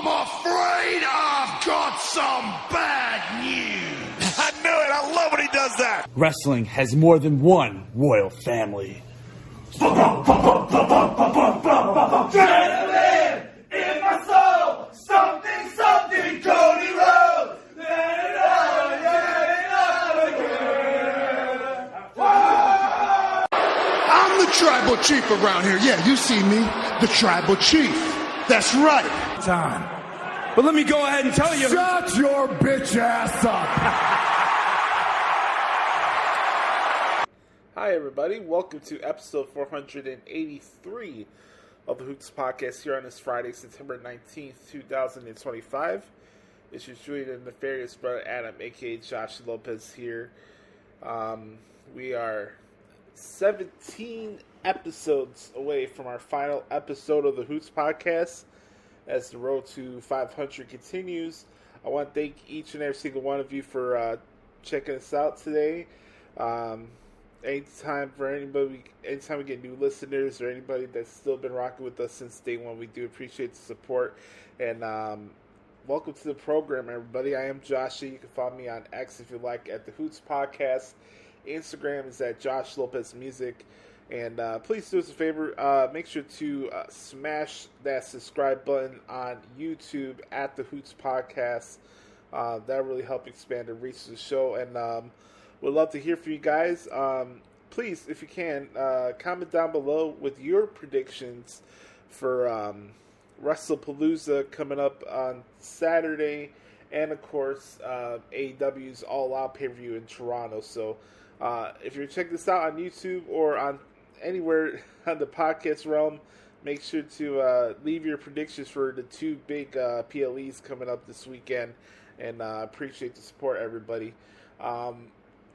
I'm afraid I've got some bad news. I knew it. I love when he does that. Wrestling has more than one royal family. Gentlemen, in my soul, something, something, Cody Rhodes. I'm the tribal chief around here. Yeah, you see me, the tribal chief. That's right. Time. But let me go ahead and tell you. Shut your bitch ass up. Hi, everybody. Welcome to episode 483 of the Hoots Podcast here on this Friday, September 19th, 2025. It's your truly the nefarious brother Adam, a.k.a. Joshie Lopez here. We are 17 episodes away from our final episode of the Hoots Podcast as the road to 500 continues. I want to thank each and every single one of you for checking us out today. Anytime we get new listeners or anybody that's still been rocking with us since day one, we do appreciate the support. And welcome to the program, everybody. I am Joshie. You can follow me on X if you like at the Hoots Podcast. Instagram is at Josh Lopez Music. And please do us a favor. Make sure to smash that subscribe button on YouTube at the Hoots Podcast. That really help expand the reach of the show. And would love to hear from you guys. Please, if you can, comment down below with your predictions for Wrestlepalooza coming up on Saturday, and of course AEW's All Out pay-per-view in Toronto. So if you're checking this out on YouTube or on anywhere on the podcast realm, make sure to leave your predictions for the two big PLEs coming up this weekend. And appreciate the support, everybody.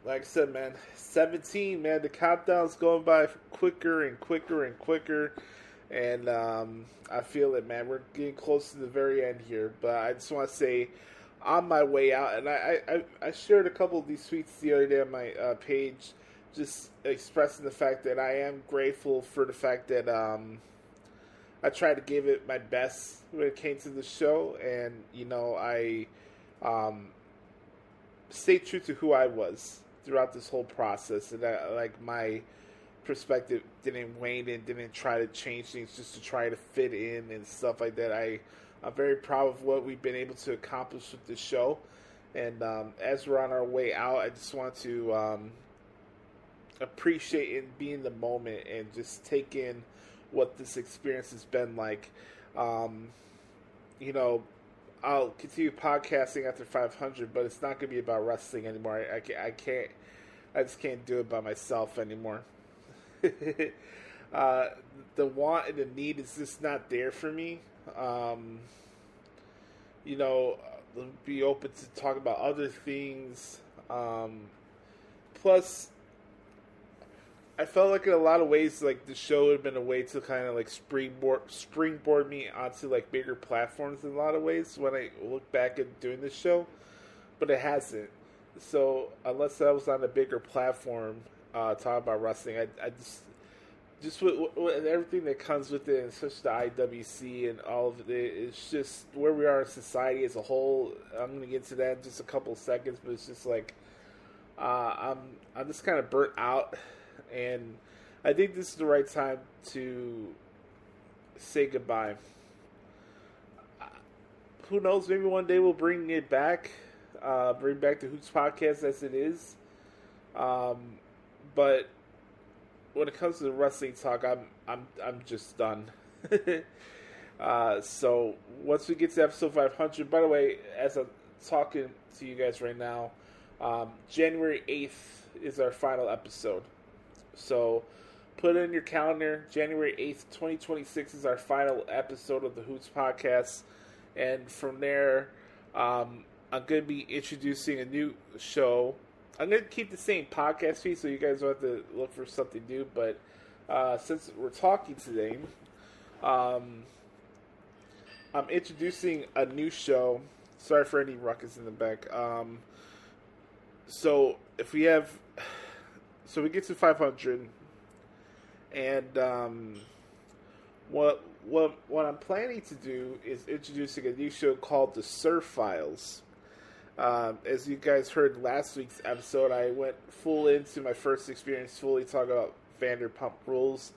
Like I said, man, 17, man, the countdown's going by quicker and quicker and quicker, and I feel it, man. We're getting close to the very end here, but I just want to say, on my way out, and I shared a couple of these tweets the other day on my page, just expressing the fact that I am grateful for the fact that I tried to give it my best when it came to the show, and, you know, I stayed true to who I was throughout this whole process, and my perspective didn't wane and didn't try to change things just to try to fit in and stuff like that. I'm very proud of what we've been able to accomplish with this show, and as we're on our way out, I just want to appreciate and be in the moment and just take in what this experience has been like. You know, I'll continue podcasting after 500, but it's not going to be about wrestling anymore. I just can't do it by myself anymore. The want and the need is just not there for me. You know, be open to talk about other things. Plus, I felt like in a lot of ways, like, the show would have been a way to kind of like springboard me onto like bigger platforms in a lot of ways when I look back at doing this show, but it hasn't. So unless I was on a bigger platform talking about wrestling, I just with everything that comes with it, and such the IWC and all of it, it's just where we are in society as a whole. I'm going to get to that in just a couple of seconds, but it's just like I'm just kind of burnt out. And I think this is the right time to say goodbye. Who knows? Maybe one day we'll bring it back, bring back the Hoots Podcast as it is. But when it comes to the wrestling talk, I'm just done. So once we get to episode 500, by the way, as I'm talking to you guys right now, January 8th is our final episode. So put it in your calendar. January 8th, 2026 is our final episode of the Hoots Podcast. And from there, I'm going to be introducing a new show. I'm going to keep the same podcast feed so you guys don't have to look for something new. But since we're talking today, I'm introducing a new show. Sorry for any ruckus in the back. So we get to 500, and what what I'm planning to do is introducing a new show called The Sir Files. As you guys heard last week's episode, I went full into my first experience, fully talking about Vanderpump Rules.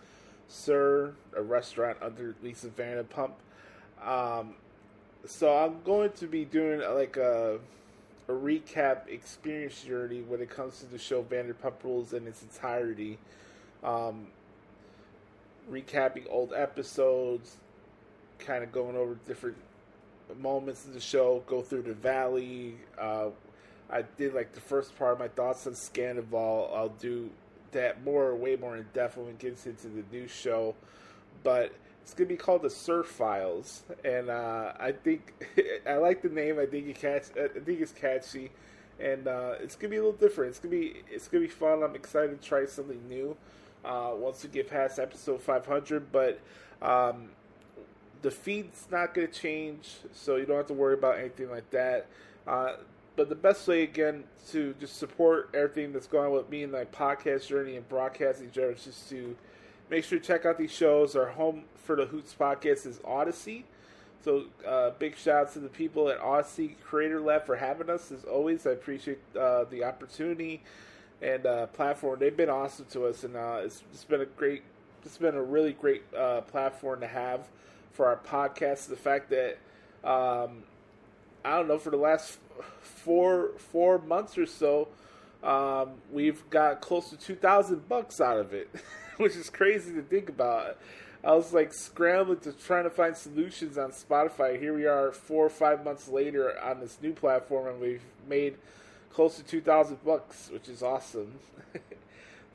Sir, a restaurant under Lisa Vanderpump. So I'm going to be doing a recap experience journey when it comes to the show Vanderpump Rules in its entirety. Recapping old episodes, kind of going over different moments of the show, go through the valley. I did the first part of my thoughts on Scandival. I'll do that way more in depth when it gets into the new show, but it's gonna be called The Sir Files, and I think I like the name. I think it's catchy, and it's gonna be a little different. It's gonna be fun. I'm excited to try something new once we get past episode 500, but the feed's not gonna change, so you don't have to worry about anything like that. But the best way, again, to just support everything that's going on with me in my podcast journey and broadcasting journey is just to make sure to check out these shows. Our home for the Hoots Podcast is Odyssey. So big shout out to the people at Odyssey Creator Lab for having us. As always, I appreciate the opportunity and platform. They've been awesome to us, and it's been a really great platform to have for our podcast. The fact that I don't know, for the last four months or so, we've got close to $2,000 out of it, which is crazy to think about. I was scrambling to trying to find solutions on Spotify. Here we are 4 or 5 months later on this new platform, and we've made close to $2,000, which is awesome.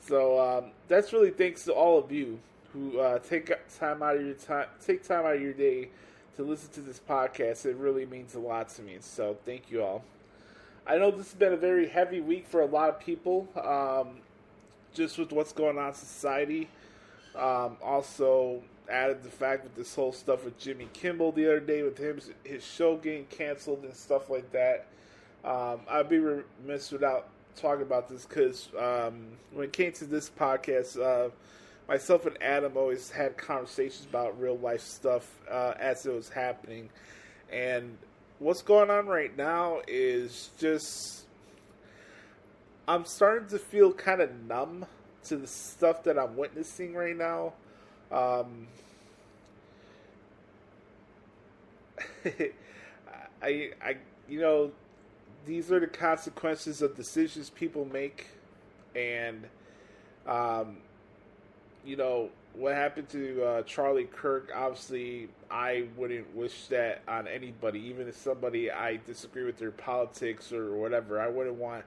So that's really thanks to all of you who take time out of your day to listen to this podcast. It really means a lot to me. So thank you all. I know this has been a very heavy week for a lot of people, just with what's going on in society. Also added the fact with this whole stuff with Jimmy Kimmel the other day, with his show getting canceled and stuff like that. I'd be remiss without talking about this, because when it came to this podcast, myself and Adam always had conversations about real life stuff as it was happening. And what's going on right now is just, I'm starting to feel kind of numb to the stuff that I'm witnessing right now. These are the consequences of decisions people make, and what happened to Charlie Kirk, obviously I wouldn't wish that on anybody, even if somebody I disagree with their politics or whatever. I wouldn't want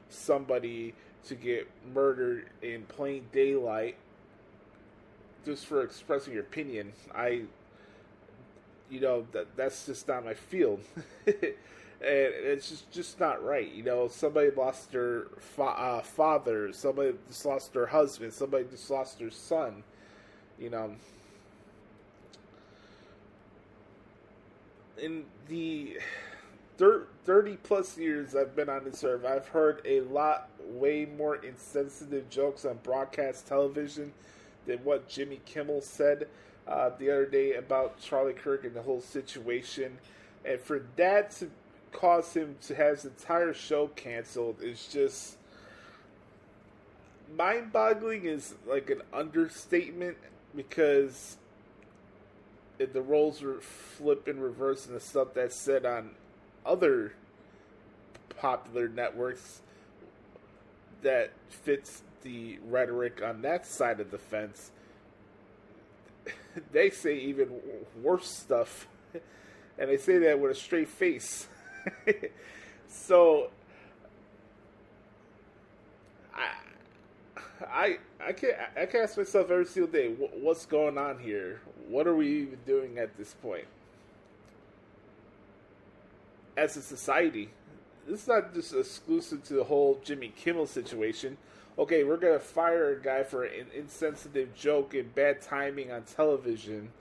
somebody to get murdered in plain daylight just for expressing your opinion. That's just not my field. And it's just not right. Somebody lost their father, somebody just lost their husband, somebody just lost their son. In the 30 plus years I've been on this earth, I've heard a lot way more insensitive jokes on broadcast television than what Jimmy Kimmel said the other day about Charlie Kirk and the whole situation. And for that to cause him to have his entire show canceled is just mind-boggling, is an understatement, because if the roles were flipped in reverse and the stuff that's said on other popular networks that fits the rhetoric on that side of the fence, they say even worse stuff, and they say that with a straight face. So I can ask myself every single day, what's going on here? What are we even doing at this point as a society? This is not just exclusive to the whole Jimmy Kimmel situation. Okay, we're gonna fire a guy for an insensitive joke and bad timing on television,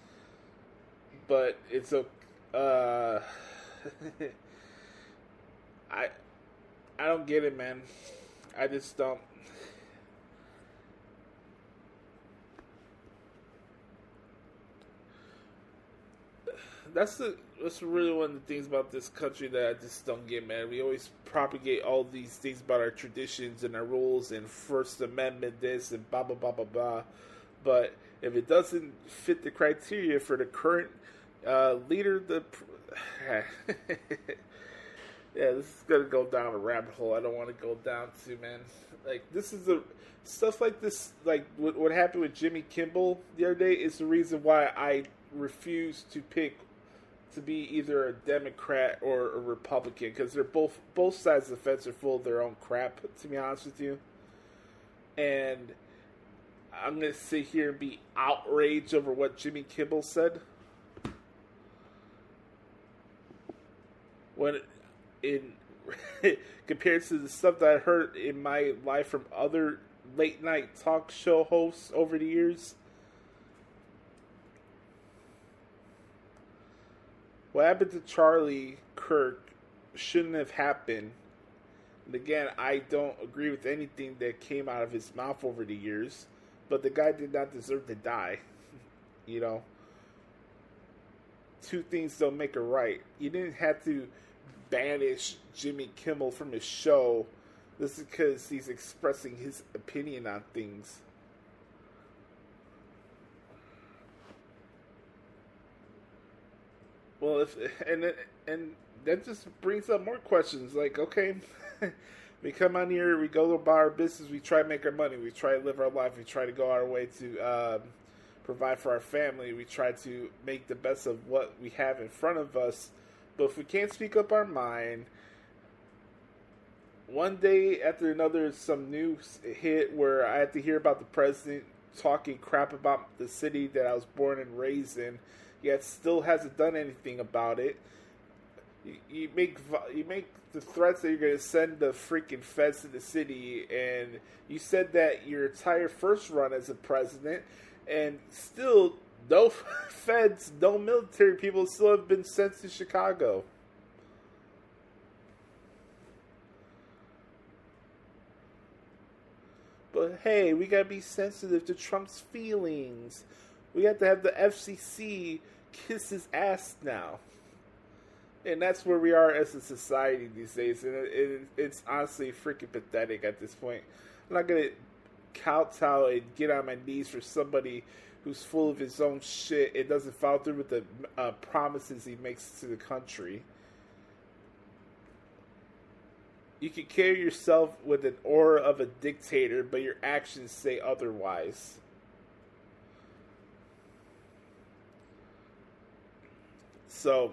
but it's a I don't get it, man. I just don't. that's really one of the things about this country that I just don't get, man. We always propagate all these things about our traditions and our rules and First Amendment this and blah, blah, blah, blah, blah. But if it doesn't fit the criteria for the current leader, yeah, this is going to go down a rabbit hole I don't want to go down to, man. Like, this is stuff like this, like what happened with Jimmy Kimmel the other day is the reason why I refuse to pick to be either a Democrat or a Republican, because they're both sides of the fence are full of their own crap, to be honest with you. And I'm going to sit here and be outraged over what Jimmy Kimmel said. When compared to the stuff that I heard in my life from other late night talk show hosts over the years. What happened to Charlie Kirk shouldn't have happened. And again, I don't agree with anything that came out of his mouth over the years, but the guy did not deserve to die. You know, two things don't make a right. You didn't have to banish Jimmy Kimmel from his show. This is because he's expressing his opinion on things. Well, and that just brings up more questions. Like, okay, we come on here, we go about our business, we try to make our money, we try to live our life, we try to go our way to provide for our family, we try to make the best of what we have in front of us. But if we can't speak up our mind, one day after another, some news hit where I had to hear about the president talking crap about the city that I was born and raised in, yet still hasn't done anything about it. You make the threats that you're going to send the freaking feds to the city, and you said that your entire first run as a president, and still no feds, no military people still have been sent to Chicago. But hey, we gotta be sensitive to Trump's feelings. We have to have the FCC kiss his ass now. And that's where we are as a society these days. And it's honestly freaking pathetic at this point. I'm not gonna kowtow and get on my knees for somebody who's full of his own shit and doesn't follow through with the promises he makes to the country. You can carry yourself with an aura of a dictator, but your actions say otherwise. So,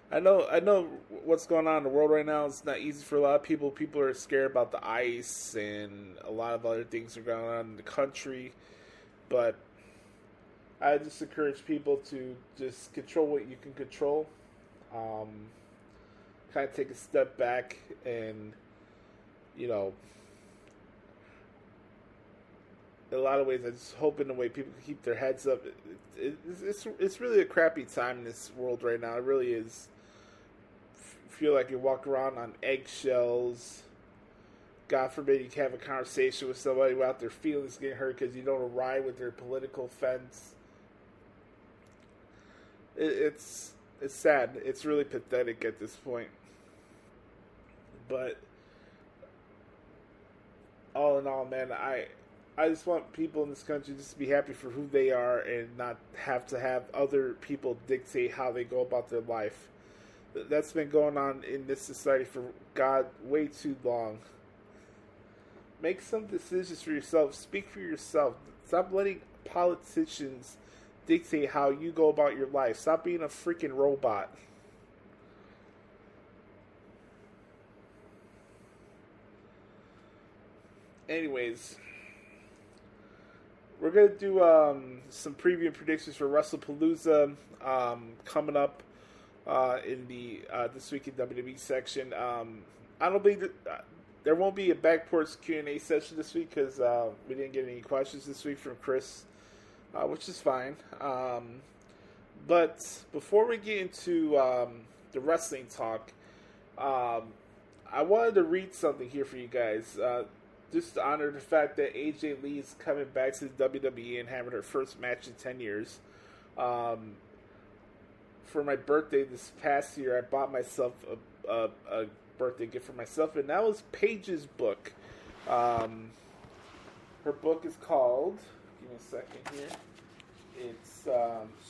I know what's going on in the world right now. It's not easy for a lot of people. People are scared about the ICE and a lot of other things are going on in the country. But I just encourage people to just control what you can control. Kind of take a step back and, you know, in a lot of ways, I just hope in a way people can keep their heads up. It's really a crappy time in this world right now. It really is. Feel like you walk around on eggshells. God forbid you can have a conversation with somebody without their feelings getting hurt because you don't ride with their political fence. It's sad. It's really pathetic at this point. But all in all, man, I just want people in this country just to be happy for who they are and not have to have other people dictate how they go about their life. That's been going on in this society for, God, way too long. Make some decisions for yourself. Speak for yourself. Stop letting politicians dictate how you go about your life. Stop being a freaking robot. Anyways, we're going to do some preview and predictions for Wrestlepalooza coming up in the This Week in WWE section. I don't believe that there won't be a Backporch Q&A session this week because we didn't get any questions this week from Chris, which is fine. But before we get into the wrestling talk, I wanted to read something here for you guys. just to honor the fact that AJ Lee is coming back to the WWE and having her first match in 10 years. For my birthday this past year, I bought myself a birthday gift for myself, and that was Paige's book. Her book is called, give me a second here, it's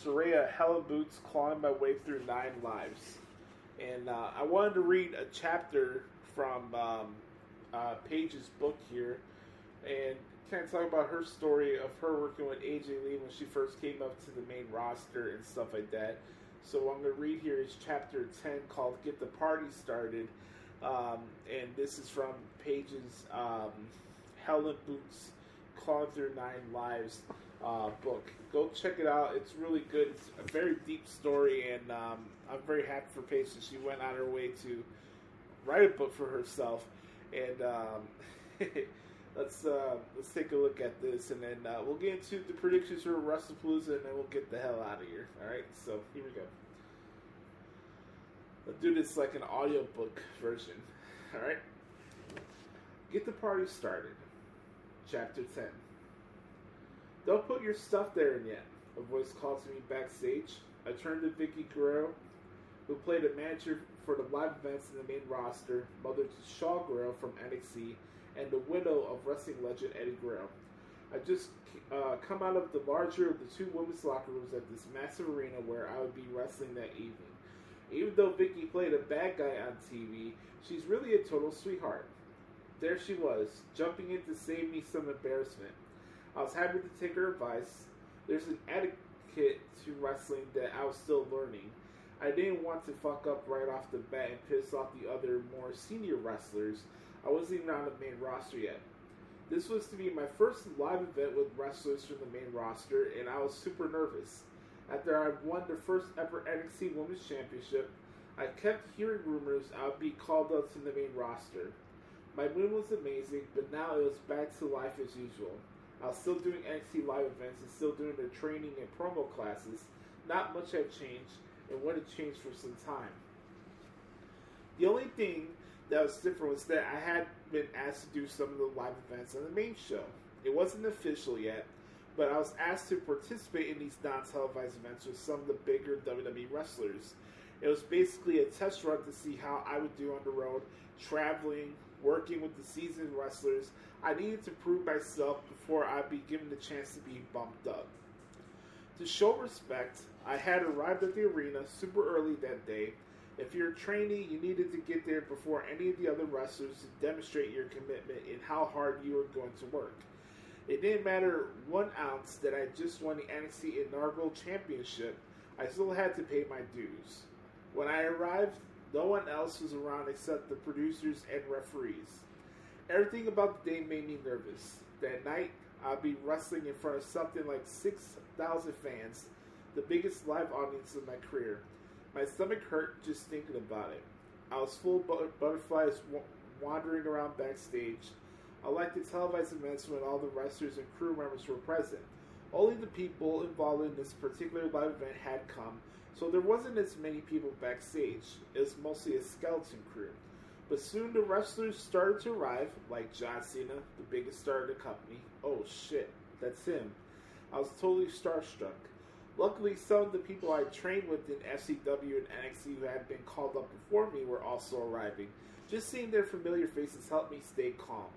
Saraya Hella Boots, Clawing My Way Through 9 Lives. And I wanted to read a chapter from Paige's book here, and kind of talk about her story of her working with AJ Lee when she first came up to the main roster and stuff like that. So what I'm going to read here is chapter 10 called Get the Party Started. And this is from Paige's Hella Boots, Clawing Through 9 Lives book. Go check it out. It's really good. It's a very deep story, and I'm very happy for Paige that she went out her way to write a book for herself. And let's take a look at this, and then we'll get into the predictions for Wrestlepalooza, and then we'll get the hell out of here. All right, so here we go. Let's do this like an audiobook version. All right, Get the Party Started. Chapter 10. Don't put your stuff there in yet, a voice called to me backstage. I turned to Vicky Guerrero, who played a manager for the live events in the main roster, mother to Shaw Guerrero from NXT, and the widow of wrestling legend Eddie Guerrero. I just come out of the larger of the two women's locker rooms at this massive arena where I would be wrestling that evening. Even though Vicky played a bad guy on TV, she's really a total sweetheart. There she was, jumping in to save me some embarrassment. I was happy to take her advice. There's an etiquette to wrestling that I was still learning. I didn't want to fuck up right off the bat and piss off the other more senior wrestlers. I wasn't even on the main roster yet. This was to be my first live event with wrestlers from the main roster, and I was super nervous. After I won the first ever NXT Women's Championship, I kept hearing rumors I would be called up to the main roster. My mood was amazing, but now it was back to life as usual. I was still doing NXT live events and still doing the training and promo classes. Not much had changed, and wouldn't change for some time. The only thing that was different was that I had been asked to do some of the live events on the main show. It wasn't official yet, but I was asked to participate in these non-televised events with some of the bigger WWE wrestlers. It was basically a test run to see how I would do on the road, traveling, working with the seasoned wrestlers. I needed to prove myself before I'd be given the chance to be bumped up. To show respect, I had arrived at the arena super early that day. If you're a trainee, you needed to get there before any of the other wrestlers to demonstrate your commitment and how hard you were going to work. It didn't matter 1 ounce that I just won the NXT Inaugural Championship. I still had to pay my dues. When I arrived, no one else was around except the producers and referees. Everything about the day made me nervous. That night, I'll be wrestling in front of something like 6,000 fans, the biggest live audience of my career. My stomach hurt just thinking about it. I was full of butterflies wandering around backstage. I liked the televised events when all the wrestlers and crew members were present. Only the people involved in this particular live event had come, so there wasn't as many people backstage. It was mostly a skeleton crew. But soon the wrestlers started to arrive, like John Cena, the biggest star of the company. Oh shit, that's him. I was totally starstruck. Luckily, some of the people I trained with in FCW and NXT who had been called up before me were also arriving. Just seeing their familiar faces helped me stay calm.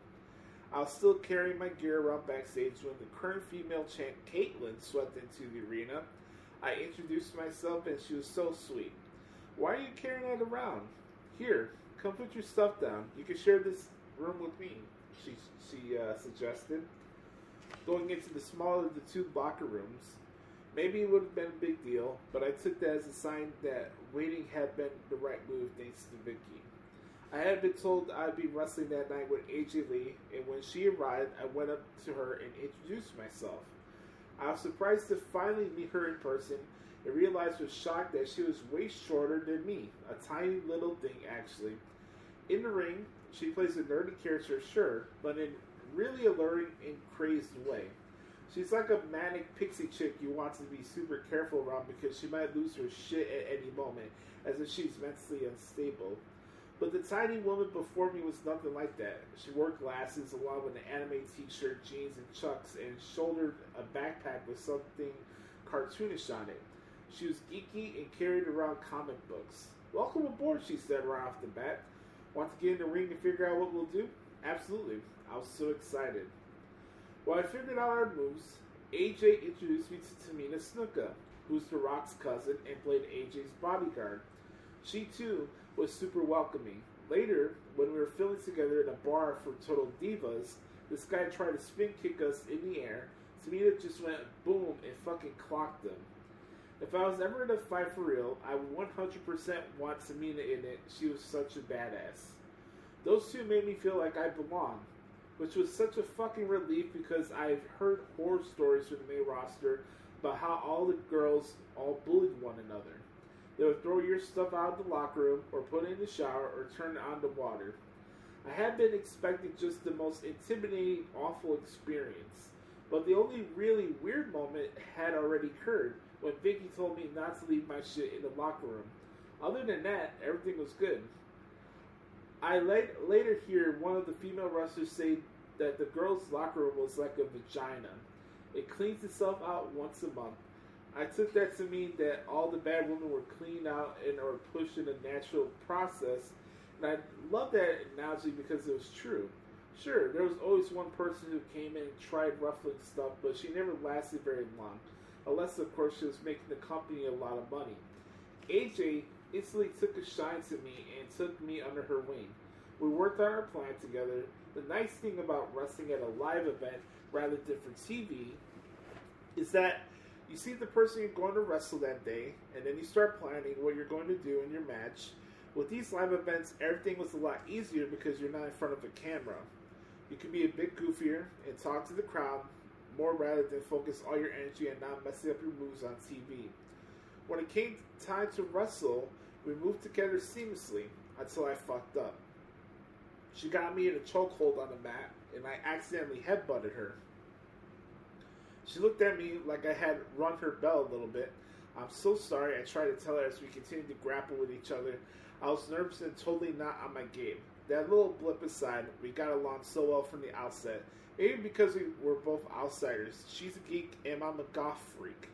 I was still carrying my gear around backstage when the current female champ, Caitlyn, swept into the arena. I introduced myself and she was so sweet. Why are you carrying that around? Here, come put your stuff down. You can share this room with me, she suggested. Going into the smaller of the two locker rooms. Maybe it would have been a big deal, but I took that as a sign that waiting had been the right move thanks to Vicky. I had been told I'd be wrestling that night with AJ Lee, and when she arrived, I went up to her and introduced myself. I was surprised to finally meet her in person and realized with shock that she was way shorter than me, a tiny little thing actually. In the ring, she plays a nerdy character, sure, but in really alluring and crazed way. She's like a manic pixie chick you want to be super careful around because she might lose her shit at any moment, as if she's mentally unstable. But the tiny woman before me was nothing like that. She wore glasses along with an anime t-shirt, jeans, and chucks, and shouldered a backpack with something cartoonish on it. She was geeky and carried around comic books. "Welcome aboard," she said right off the bat. "Want to get in the ring and figure out what we'll do?" "Absolutely." I was so excited. While I figured out our moves, AJ introduced me to Tamina Snuka, who's The Rock's cousin and played AJ's bodyguard. She, too, was super welcoming. Later, when we were filming together in a bar for Total Divas, this guy tried to spin kick us in the air. Tamina just went boom and fucking clocked him. If I was ever in a fight for real, I would 100% want Tamina in it. She was such a badass. Those two made me feel like I belonged, which was such a fucking relief because I've heard horror stories from the main roster about how all the girls all bullied one another. They would throw your stuff out of the locker room, or put it in the shower, or turn it on the water. I had been expecting just the most intimidating, awful experience. But the only really weird moment had already occurred when Vicky told me not to leave my shit in the locker room. Other than that, everything was good. I later hear one of the female wrestlers say that the girls' locker room was like a vagina. It cleans itself out once a month. I took that to mean that all the bad women were cleaned out and are pushed in a natural process. And I love that analogy because it was true. Sure, there was always one person who came in and tried ruffling stuff, but she never lasted very long. Unless, of course, she was making the company a lot of money. AJ instantly took a shine to me and took me under her wing. We worked on our plan together. The nice thing about wrestling at a live event rather than for TV is that you see the person you're going to wrestle that day, and then you start planning what you're going to do in your match. With these live events, everything was a lot easier because you're not in front of a camera. You can be a bit goofier and talk to the crowd more rather than focus all your energy and not messing up your moves on TV. When it came time to wrestle, we moved together seamlessly until I fucked up. She got me in a chokehold on the mat, and I accidentally headbutted her. She looked at me like I had rung her bell a little bit. "I'm so sorry," I tried to tell her as we continued to grapple with each other. I was nervous and totally not on my game. That little blip aside, we got along so well from the outset. Maybe because we were both outsiders. She's a geek and I'm a goth freak.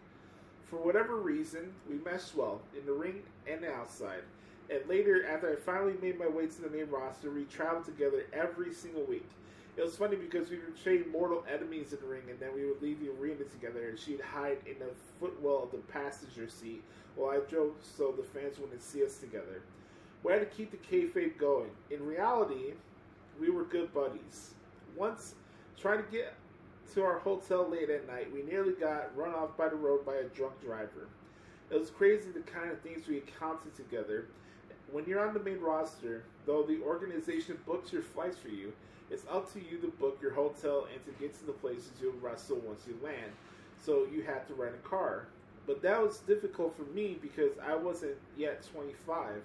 For whatever reason, we meshed well, in the ring and the outside. And later, after I finally made my way to the main roster, we traveled together every single week. It was funny because we would trade mortal enemies in the ring, and then we would leave the arena together, and she'd hide in the footwell of the passenger seat while I drove so the fans wouldn't see us together. We had to keep the kayfabe going. In reality, we were good buddies. Once, trying to get to our hotel late at night, we nearly got run off by the road by a drunk driver. It was crazy the kind of things we encountered together. When you're on the main roster, though the organization books your flights for you, it's up to you to book your hotel and to get to the places you'll wrestle once you land. So you have to rent a car. But that was difficult for me because I wasn't yet 25.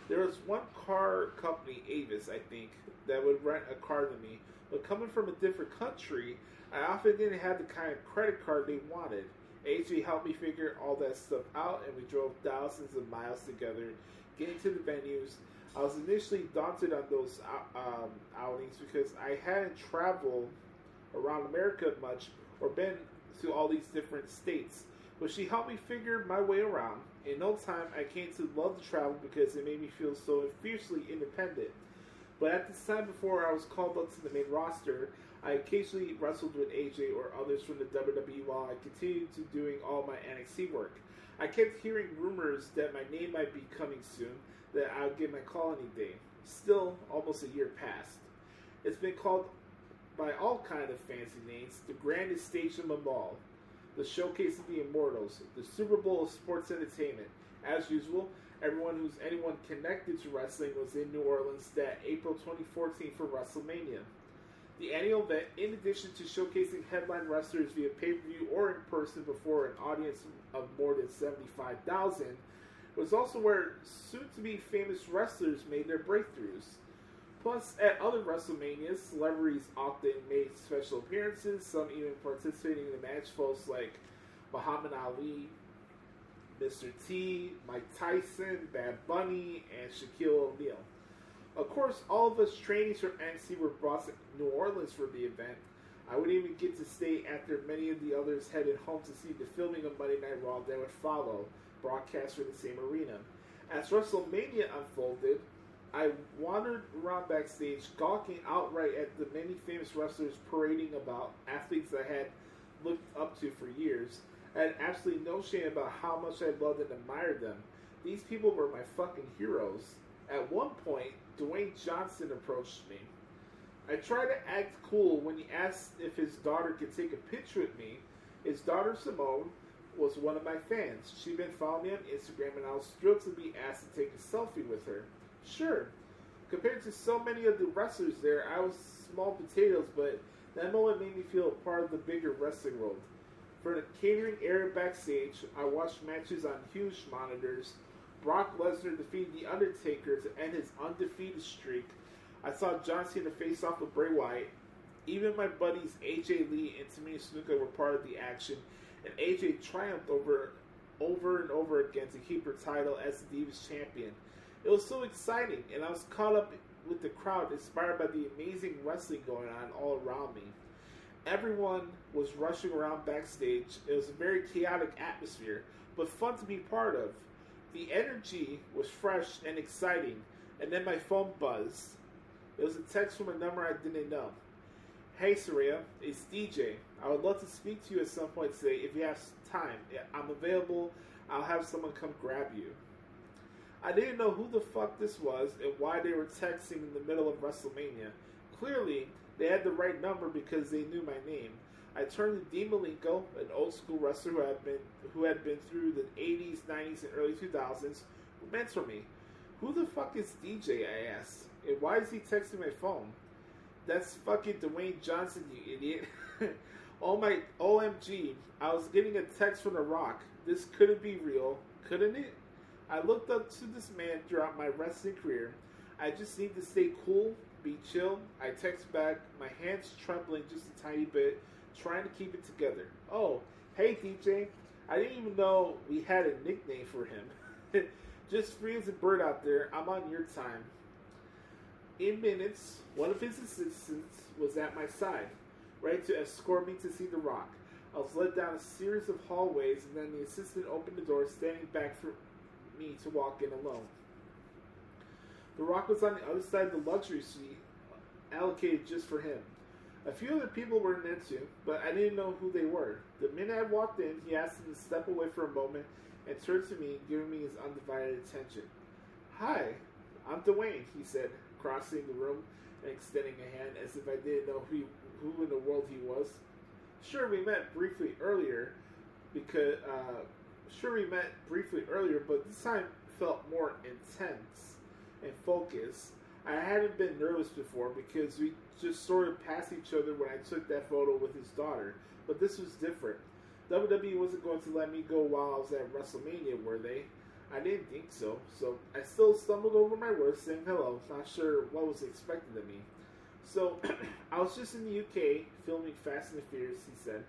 There was one car company, Avis, I think, that would rent a car to me. But coming from a different country, I often didn't have the kind of credit card they wanted. AJ helped me figure all that stuff out, and we drove thousands of miles together, getting to the venues. I was initially daunted on those outings because I hadn't traveled around America much or been to all these different states. But she helped me figure my way around. In no time, I came to love the travel because it made me feel so fiercely independent. But at this time, before I was called up to the main roster, I occasionally wrestled with AJ or others from the WWE while I continued to doing all my NXT work. I kept hearing rumors that my name might be coming soon, that I would get my call any day. Still, almost a year passed. It's been called by all kinds of fancy names, the grandest stage of them all, the showcase of the immortals, the Super Bowl of sports entertainment. As usual, anyone connected to wrestling was in New Orleans that April 2014 for WrestleMania. The annual event, in addition to showcasing headline wrestlers via pay-per-view or in person before an audience of more than 75,000, was also where soon-to-be famous wrestlers made their breakthroughs. Plus, at other WrestleManias, celebrities often made special appearances, some even participating in the match, folks like Muhammad Ali, Mr. T, Mike Tyson, Bad Bunny, and Shaquille O'Neal. Of course, all of us trainees from NXT were brought to New Orleans for the event. I wouldn't even get to stay after many of the others headed home to see the filming of Monday Night Raw that would follow, broadcast from the same arena. As WrestleMania unfolded, I wandered around backstage, gawking outright at the many famous wrestlers parading about, athletes I had looked up to for years. I had absolutely no shame about how much I loved and admired them. These people were my fucking heroes. At one point, Dwayne Johnson approached me. I tried to act cool when he asked if his daughter could take a picture with me. His daughter, Simone, was one of my fans. She'd been following me on Instagram, and I was thrilled to be asked to take a selfie with her. Sure. Compared to so many of the wrestlers there, I was small potatoes, but that moment made me feel a part of the bigger wrestling world. For the catering area backstage, I watched matches on huge monitors. Brock Lesnar defeated The Undertaker to end his undefeated streak. I saw John Cena face off with Bray Wyatt. Even my buddies AJ Lee and Tamina Snuka were part of the action, and AJ triumphed over and over again to keep her title as the Divas Champion. It was so exciting, and I was caught up with the crowd, inspired by the amazing wrestling going on all around me. Everyone was rushing around backstage. It was a very chaotic atmosphere, but fun to be part of. The energy was fresh and exciting, and then my phone buzzed. It was a text from a number I didn't know. Hey Saraya, it's DJ. I would love to speak to you at some point today if you have time. I'm available. I'll have someone come grab you. I didn't know who the fuck this was and why they were texting in the middle of WrestleMania. Clearly, they had the right number because they knew my name. I turned to Dean Malenko, an old school wrestler who had been through the 80s, 90s, and early 2000s, who mentored me. Who the fuck is DJ, I asked. And why is he texting my phone? That's fucking Dwayne Johnson, you idiot. Oh my OMG, I was getting a text from The Rock. This couldn't be real, couldn't it? I looked up to this man throughout my wrestling career. I just need to stay cool, be chill. I text back, my hands trembling just a tiny bit, trying to keep it together. Oh, hey DJ. I didn't even know we had a nickname for him. Just free as a bird out there. I'm on your time. In minutes, one of his assistants was at my side, ready to escort me to see The Rock. I was led down a series of hallways, and then the assistant opened the door, standing back for me to walk in alone. The Rock was on the other side of the luxury suite, allocated just for him. A few other people were in there too, but I didn't know who they were. The minute I walked in, he asked me to step away for a moment and turned to me, giving me his undivided attention. Hi, I'm Dwayne, he said, crossing the room and extending a hand as if I didn't know who in the world he was. Sure, we met briefly earlier, but this time felt more intense and focused. I hadn't been nervous before because we just sort of passed each other when I took that photo with his daughter, but this was different. WWE wasn't going to let me go while I was at WrestleMania, were they? I didn't think so, so I still stumbled over my words saying hello, not sure what was expected of me. So, I was just in the UK filming Fast and the Furious, he said.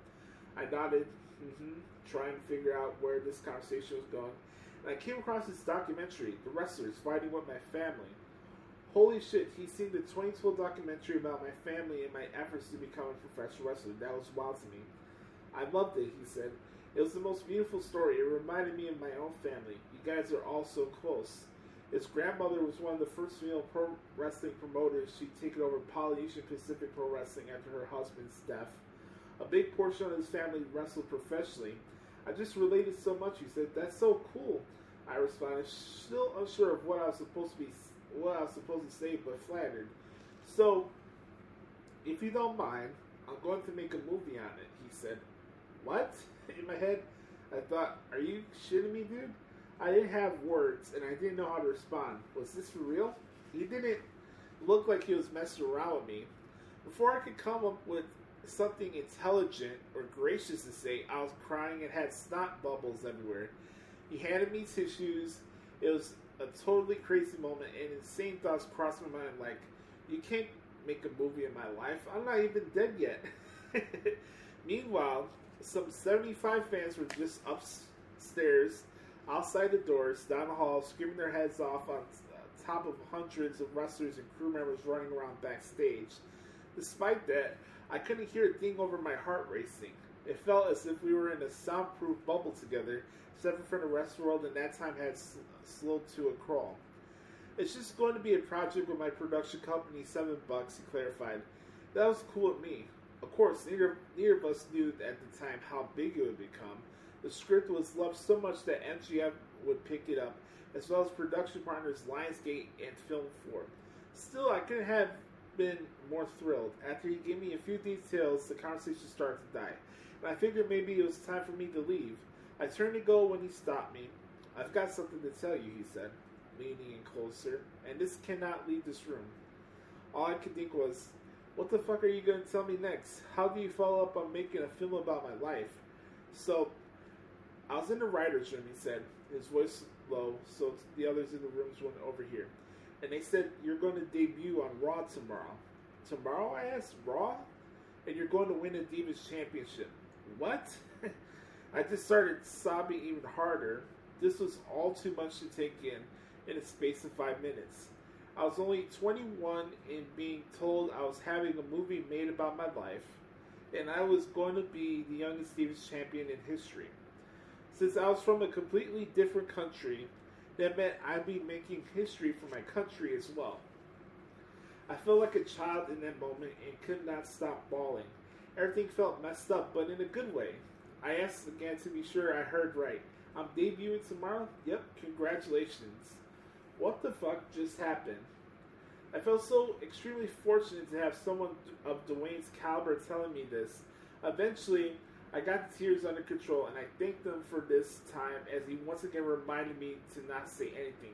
I nodded, trying to figure out where this conversation was going, and I came across this documentary, The Wrestlers Fighting with My Family. Holy shit, he's seen the 2012 documentary about my family and my efforts to become a professional wrestler. That was wild to me. I loved it, he said. It was the most beautiful story. It reminded me of my own family. You guys are all so close. His grandmother was one of the first female pro wrestling promoters. She'd taken over Polynesian Pacific Pro Wrestling after her husband's death. A big portion of his family wrestled professionally. I just related so much, he said. That's so cool. I responded, still unsure of what I was supposed to say, but flattered. So, if you don't mind, I'm going to make a movie on it, he said. What? In my head, I thought, are you shitting me, dude? I didn't have words, and I didn't know how to respond. Was this for real? He didn't look like he was messing around with me. Before I could come up with something intelligent or gracious to say, I was crying and had snot bubbles everywhere. He handed me tissues. It was a totally crazy moment, and insane thoughts crossed my mind like, you can't make a movie in my life. I'm not even dead yet. Meanwhile, some 75 fans were just upstairs, outside the doors, down the hall, screaming their heads off on top of hundreds of wrestlers and crew members running around backstage. Despite that, I couldn't hear a thing over my heart racing. It felt as if we were in a soundproof bubble together, separate from the rest of the world, and that time had slowed to a crawl. It's just going to be a project with my production company, $7, he clarified. That was cool with me. Of course, neither of us knew at the time how big it would become. The script was loved so much that MGF would pick it up, as well as production partners Lionsgate and Film 4. Still, I couldn't have been more thrilled. After he gave me a few details, the conversation started to die, and I figured maybe it was time for me to leave. I turned to go when he stopped me. I've got something to tell you, he said, leaning in closer, and this cannot leave this room. All I could think was, what the fuck are you going to tell me next? How do you follow up on making a film about my life? So, I was in the writer's room, he said, his voice low, so the others in the rooms went over here. And they said, you're going to debut on Raw tomorrow. Tomorrow, I asked, Raw? And you're going to win a Divas Championship. What? I just started sobbing even harder. This was all too much to take in a space of 5 minutes. I was only 21 and being told I was having a movie made about my life, and I was going to be the youngest Divas champion in history. Since I was from a completely different country, that meant I'd be making history for my country as well. I felt like a child in that moment and could not stop bawling. Everything felt messed up, but in a good way. I asked again to be sure I heard right. I'm debuting tomorrow? Yep, congratulations. What the fuck just happened? I felt so extremely fortunate to have someone of Dwayne's caliber telling me this. Eventually, I got the tears under control, and I thanked him for this time as he once again reminded me to not say anything.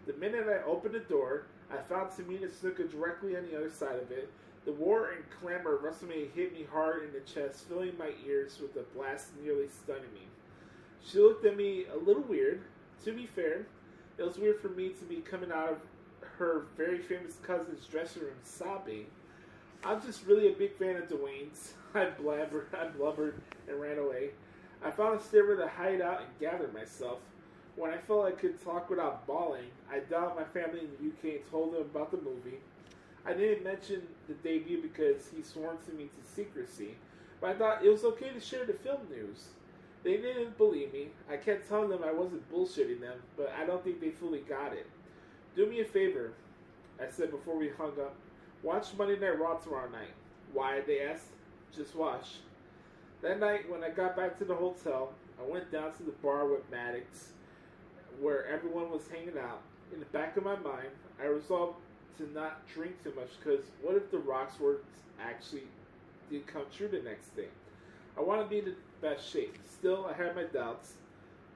The minute I opened the door, I found Tamina Snuka directly on the other side of it. The roar and clamor of WrestleMania hit me hard in the chest, filling my ears with a blast nearly stunning me. She looked at me a little weird. To be fair, it was weird for me to be coming out of her very famous cousin's dressing room sobbing. I'm just really a big fan of Dwayne's. I blubbered, and ran away. I found a stairway to hide out and gather myself. When I felt I could talk without bawling, I dialed my family in the UK and told them about the movie. I didn't mention the debut because he sworn to me to secrecy, but I thought it was okay to share the film news. They didn't believe me. I kept telling them I wasn't bullshitting them, but I don't think they fully got it. Do me a favor, I said before we hung up. Watch Monday Night Raw tomorrow night. Why, they asked. Just watch. That night, when I got back to the hotel, I went down to the bar with Maddox, where everyone was hanging out. In the back of my mind, I resolved to not drink too much, because what if the Rock's words actually did come true the next day? I want to be in the best shape. Still, I had my doubts.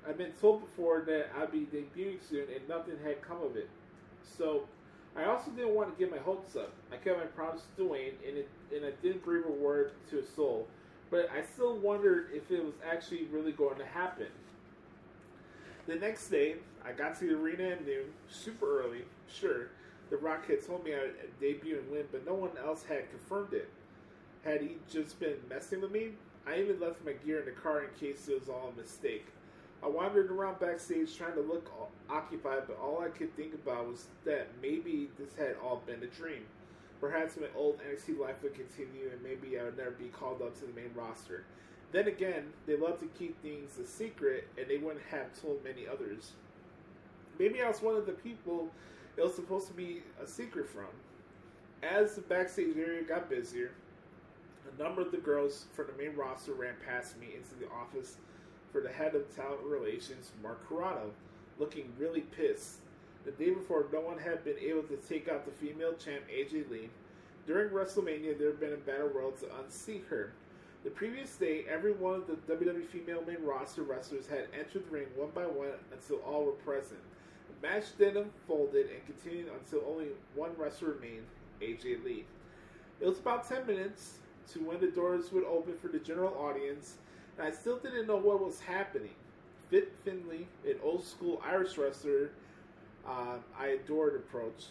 I've been told before that I'd be debuting soon, and nothing had come of it. So, I also didn't want to get my hopes up. I kept my promise to Dwayne, and I didn't breathe a word to a soul. But I still wondered if it was actually really going to happen. The next day, I got to the arena at noon, super early. Sure, The Rock had told me I'd debut and win, but no one else had confirmed it. Had he just been messing with me? I even left my gear in the car in case it was all a mistake. I wandered around backstage trying to look occupied, but all I could think about was that maybe this had all been a dream. Perhaps my old NXT life would continue and maybe I would never be called up to the main roster. Then again, they love to keep things a secret and they wouldn't have told many others. Maybe I was one of the people it was supposed to be a secret from. As the backstage area got busier, a number of the girls from the main roster ran past me into the office for the head of talent relations, Mark Carrano, looking really pissed. The day before, no one had been able to take out the female champ AJ Lee. During WrestleMania, there had been a battle royal to unseat her. The previous day, every one of the WWE female main roster wrestlers had entered the ring one by one until all were present. The match then unfolded and continued until only one wrestler remained, AJ Lee. It was about 10 minutes to when the doors would open for the general audience, and I still didn't know what was happening. Fit Finlay, an old school Irish wrestler I adored, approached.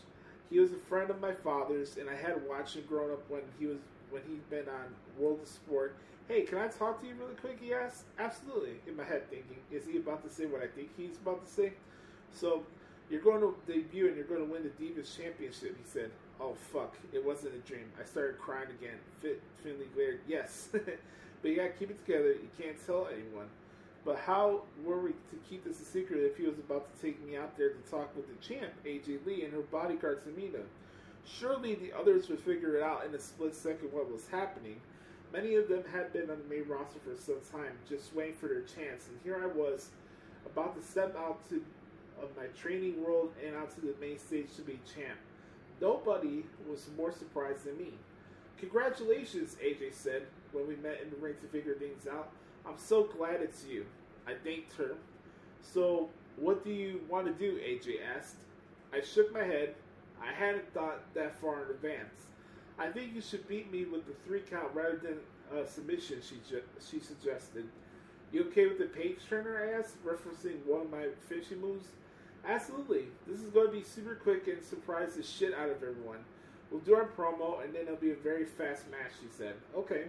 He was a friend of my father's, and I had watched him growing up when he'd been on World of Sport. Hey, can I talk to you really quick? He asked. Absolutely. In my head, thinking, is he about to say what I think he's about to say? So You're going to debut and you're going to win the Divas Championship, he said. Oh, fuck. It wasn't a dream. I started crying again. Finley glared, yes. But you gotta keep it together. You can't tell anyone. But how were we to keep this a secret if he was about to take me out there to talk with the champ, AJ Lee, and her bodyguard, Tamina? Surely the others would figure it out in a split second what was happening. Many of them had been on the main roster for some time, just waiting for their chance. And here I was, about to step out of my training world and onto the main stage to be champ. Nobody was more surprised than me. Congratulations, AJ said when we met in the ring to figure things out. I'm so glad it's you. I thanked her. So, what do you want to do, AJ asked. I shook my head. I hadn't thought that far in advance. I think you should beat me with the 3 count rather than submission, she suggested. You okay with the Paige turner, I asked, referencing one of my finishing moves. Absolutely. This is going to be super quick and surprise the shit out of everyone. We'll do our promo and then it'll be a very fast match, she said. Okay.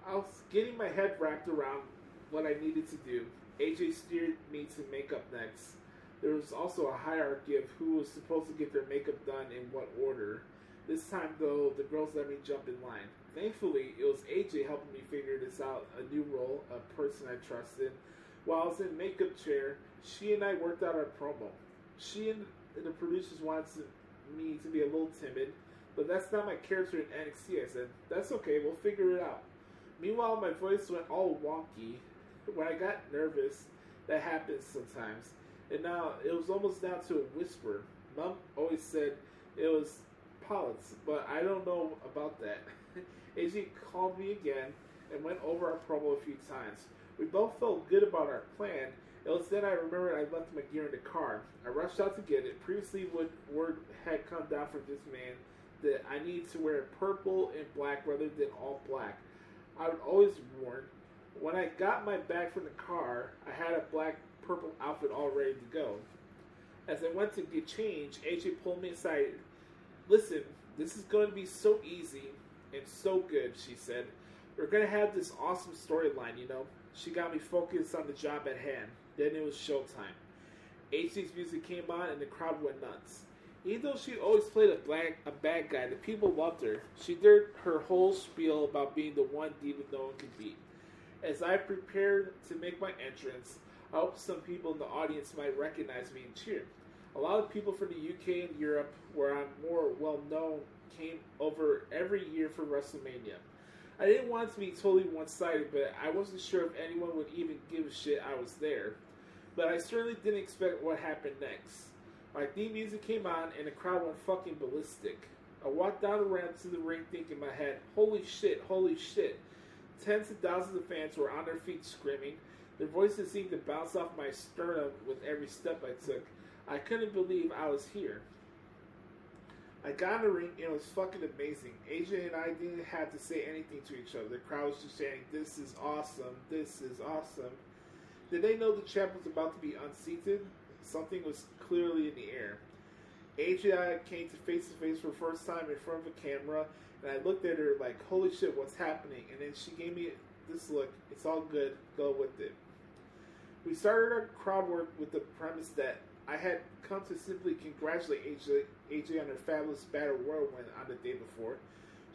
I was getting my head wrapped around what I needed to do. AJ steered me to makeup next. There was also a hierarchy of who was supposed to get their makeup done in what order. This time, though, the girls let me jump in line. Thankfully, it was AJ helping me figure this out, a new role, a person I trusted. While I was in makeup chair, she and I worked out our promo. She and the producers wanted me to be a little timid, but that's not my character in NXT, I said. That's okay, we'll figure it out. Meanwhile, my voice went all wonky. When I got nervous, that happens sometimes. And now, it was almost down to a whisper. Mom always said it was polyps, but I don't know about that. AJ called me again and went over our promo a few times. We both felt good about our plan. It was then I remembered I left my gear in the car. I rushed out to get it. Previously, word had come down from this man that I needed to wear purple and black rather than all black. I would always warn. When I got my bag from the car, I had a black-purple outfit all ready to go. As I went to get changed, AJ pulled me aside. Listen, this is going to be so easy and so good, she said. We're going to have this awesome storyline, you know. She got me focused on the job at hand. Then it was showtime. AJ's music came on and the crowd went nuts. Even though she always played a bad guy, the people loved her. She did her whole spiel about being the one diva no one could beat. As I prepared to make my entrance, I hoped some people in the audience might recognize me and cheer. A lot of people from the UK and Europe, where I'm more well known, came over every year for WrestleMania. I didn't want it to be totally one-sided, but I wasn't sure if anyone would even give a shit I was there. But I certainly didn't expect what happened next. My theme music came on and the crowd went fucking ballistic. I walked down the ramp to the ring thinking in my head, holy shit, holy shit. Tens of thousands of fans were on their feet screaming. Their voices seemed to bounce off my sternum with every step I took. I couldn't believe I was here. I got in the ring and it was fucking amazing. AJ and I didn't have to say anything to each other. The crowd was just saying, this is awesome, this is awesome. Did they know the champ was about to be unseated? Something was clearly in the air. AJ and I came to face for the first time in front of a camera, and I looked at her like, holy shit, what's happening? And then she gave me this look, it's all good, go with it. We started our crowd work with the premise that I had come to simply congratulate AJ on her fabulous Battle Royal win on the day before.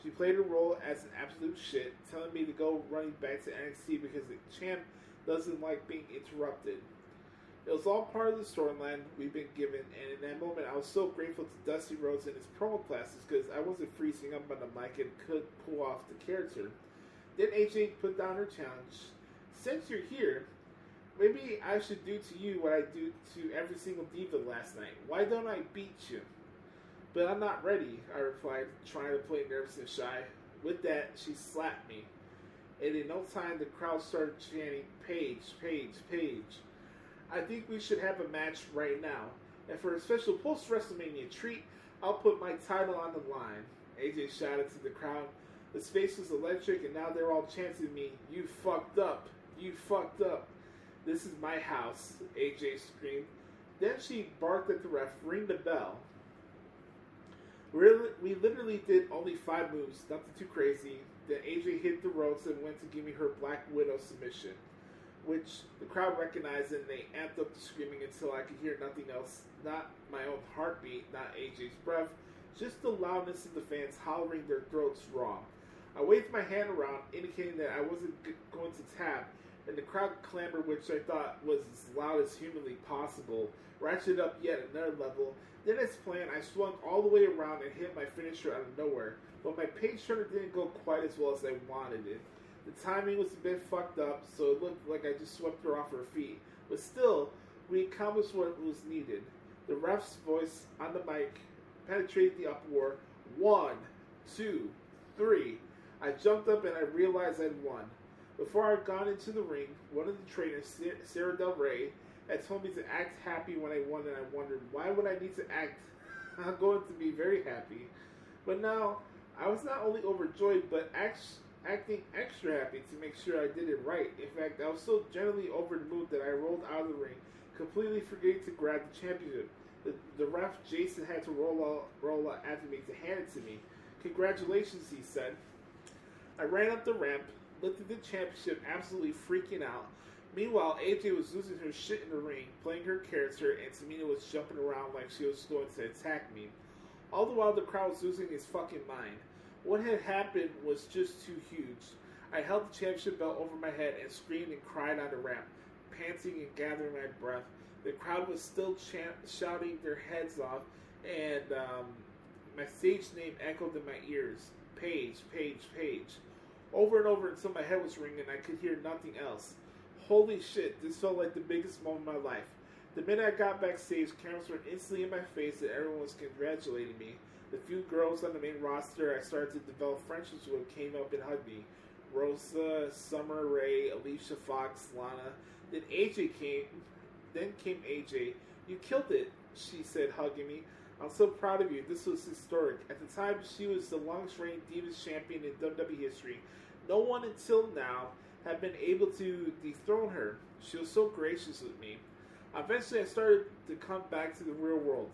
She played her role as an absolute shit, telling me to go running back to NXT because the champ doesn't like being interrupted. It was all part of the storyline we've been given, and in that moment I was so grateful to Dusty Rhodes and his promo classes because I wasn't freezing up on the mic and could pull off the character. Then AJ put down her challenge. Since you're here, maybe I should do to you what I do to every single diva last night. Why don't I beat you? But I'm not ready, I replied, trying to play nervous and shy. With that, she slapped me. And in no time, the crowd started chanting, Paige, Paige, Paige. I think we should have a match right now. And for a special post-WrestleMania treat, I'll put my title on the line. AJ shouted to the crowd. The space was electric, and now they're all chanting me, you fucked up, you fucked up. This is my house, AJ screamed. Then she barked at the ref, ring the bell. We literally did only 5 moves, nothing too crazy. Then AJ hit the ropes and went to give me her Black Widow submission. which the crowd recognized, and they amped up the screaming until I could hear nothing else, not my own heartbeat, not AJ's breath, just the loudness of the fans hollering their throats raw. I waved my hand around, indicating that I wasn't going to tap, and the crowd clamored, which I thought was as loud as humanly possible, ratcheted up yet another level. Then, as planned, I swung all the way around and hit my finisher out of nowhere, but my Paige turner didn't go quite as well as I wanted it. The timing was a bit fucked up, so it looked like I just swept her off her feet. But still, we accomplished what was needed. The ref's voice on the mic penetrated the uproar. 1, 2, 3. I jumped up and I realized I'd won. Before I had gone into the ring, one of the trainers, Sarah Del Rey, had told me to act happy when I won, and I wondered, why would I need to act? I'm going to be very happy. But now, I was not only overjoyed, but acting extra happy to make sure I did it right. In fact, I was so generally over the mood that I rolled out of the ring, completely forgetting to grab the championship. The ref, Jason, had to roll out after me to hand it to me. Congratulations, he said. I ran up the ramp, lifted the championship, absolutely freaking out. Meanwhile, AJ was losing her shit in the ring, playing her character, and Tamina was jumping around like she was going to attack me. All the while, the crowd was losing its fucking mind. What had happened was just too huge. I held the championship belt over my head and screamed and cried on the ramp, panting and gathering my breath. The crowd was still shouting their heads off, and my stage name echoed in my ears. Paige, Paige, Paige. Over and over until my head was ringing and I could hear nothing else. Holy shit, this felt like the biggest moment of my life. The minute I got backstage, cameras were instantly in my face and everyone was congratulating me. The few girls on the main roster I started to develop friendships with came up and hugged me. Rosa, Summer Rae, Alicia Fox, Lana. Then came AJ. You killed it, she said, hugging me. I'm so proud of you. This was historic. At the time, she was the longest reigning Divas champion in WWE history. No one until now had been able to dethrone her. She was so gracious with me. Eventually, I started to come back to the real world.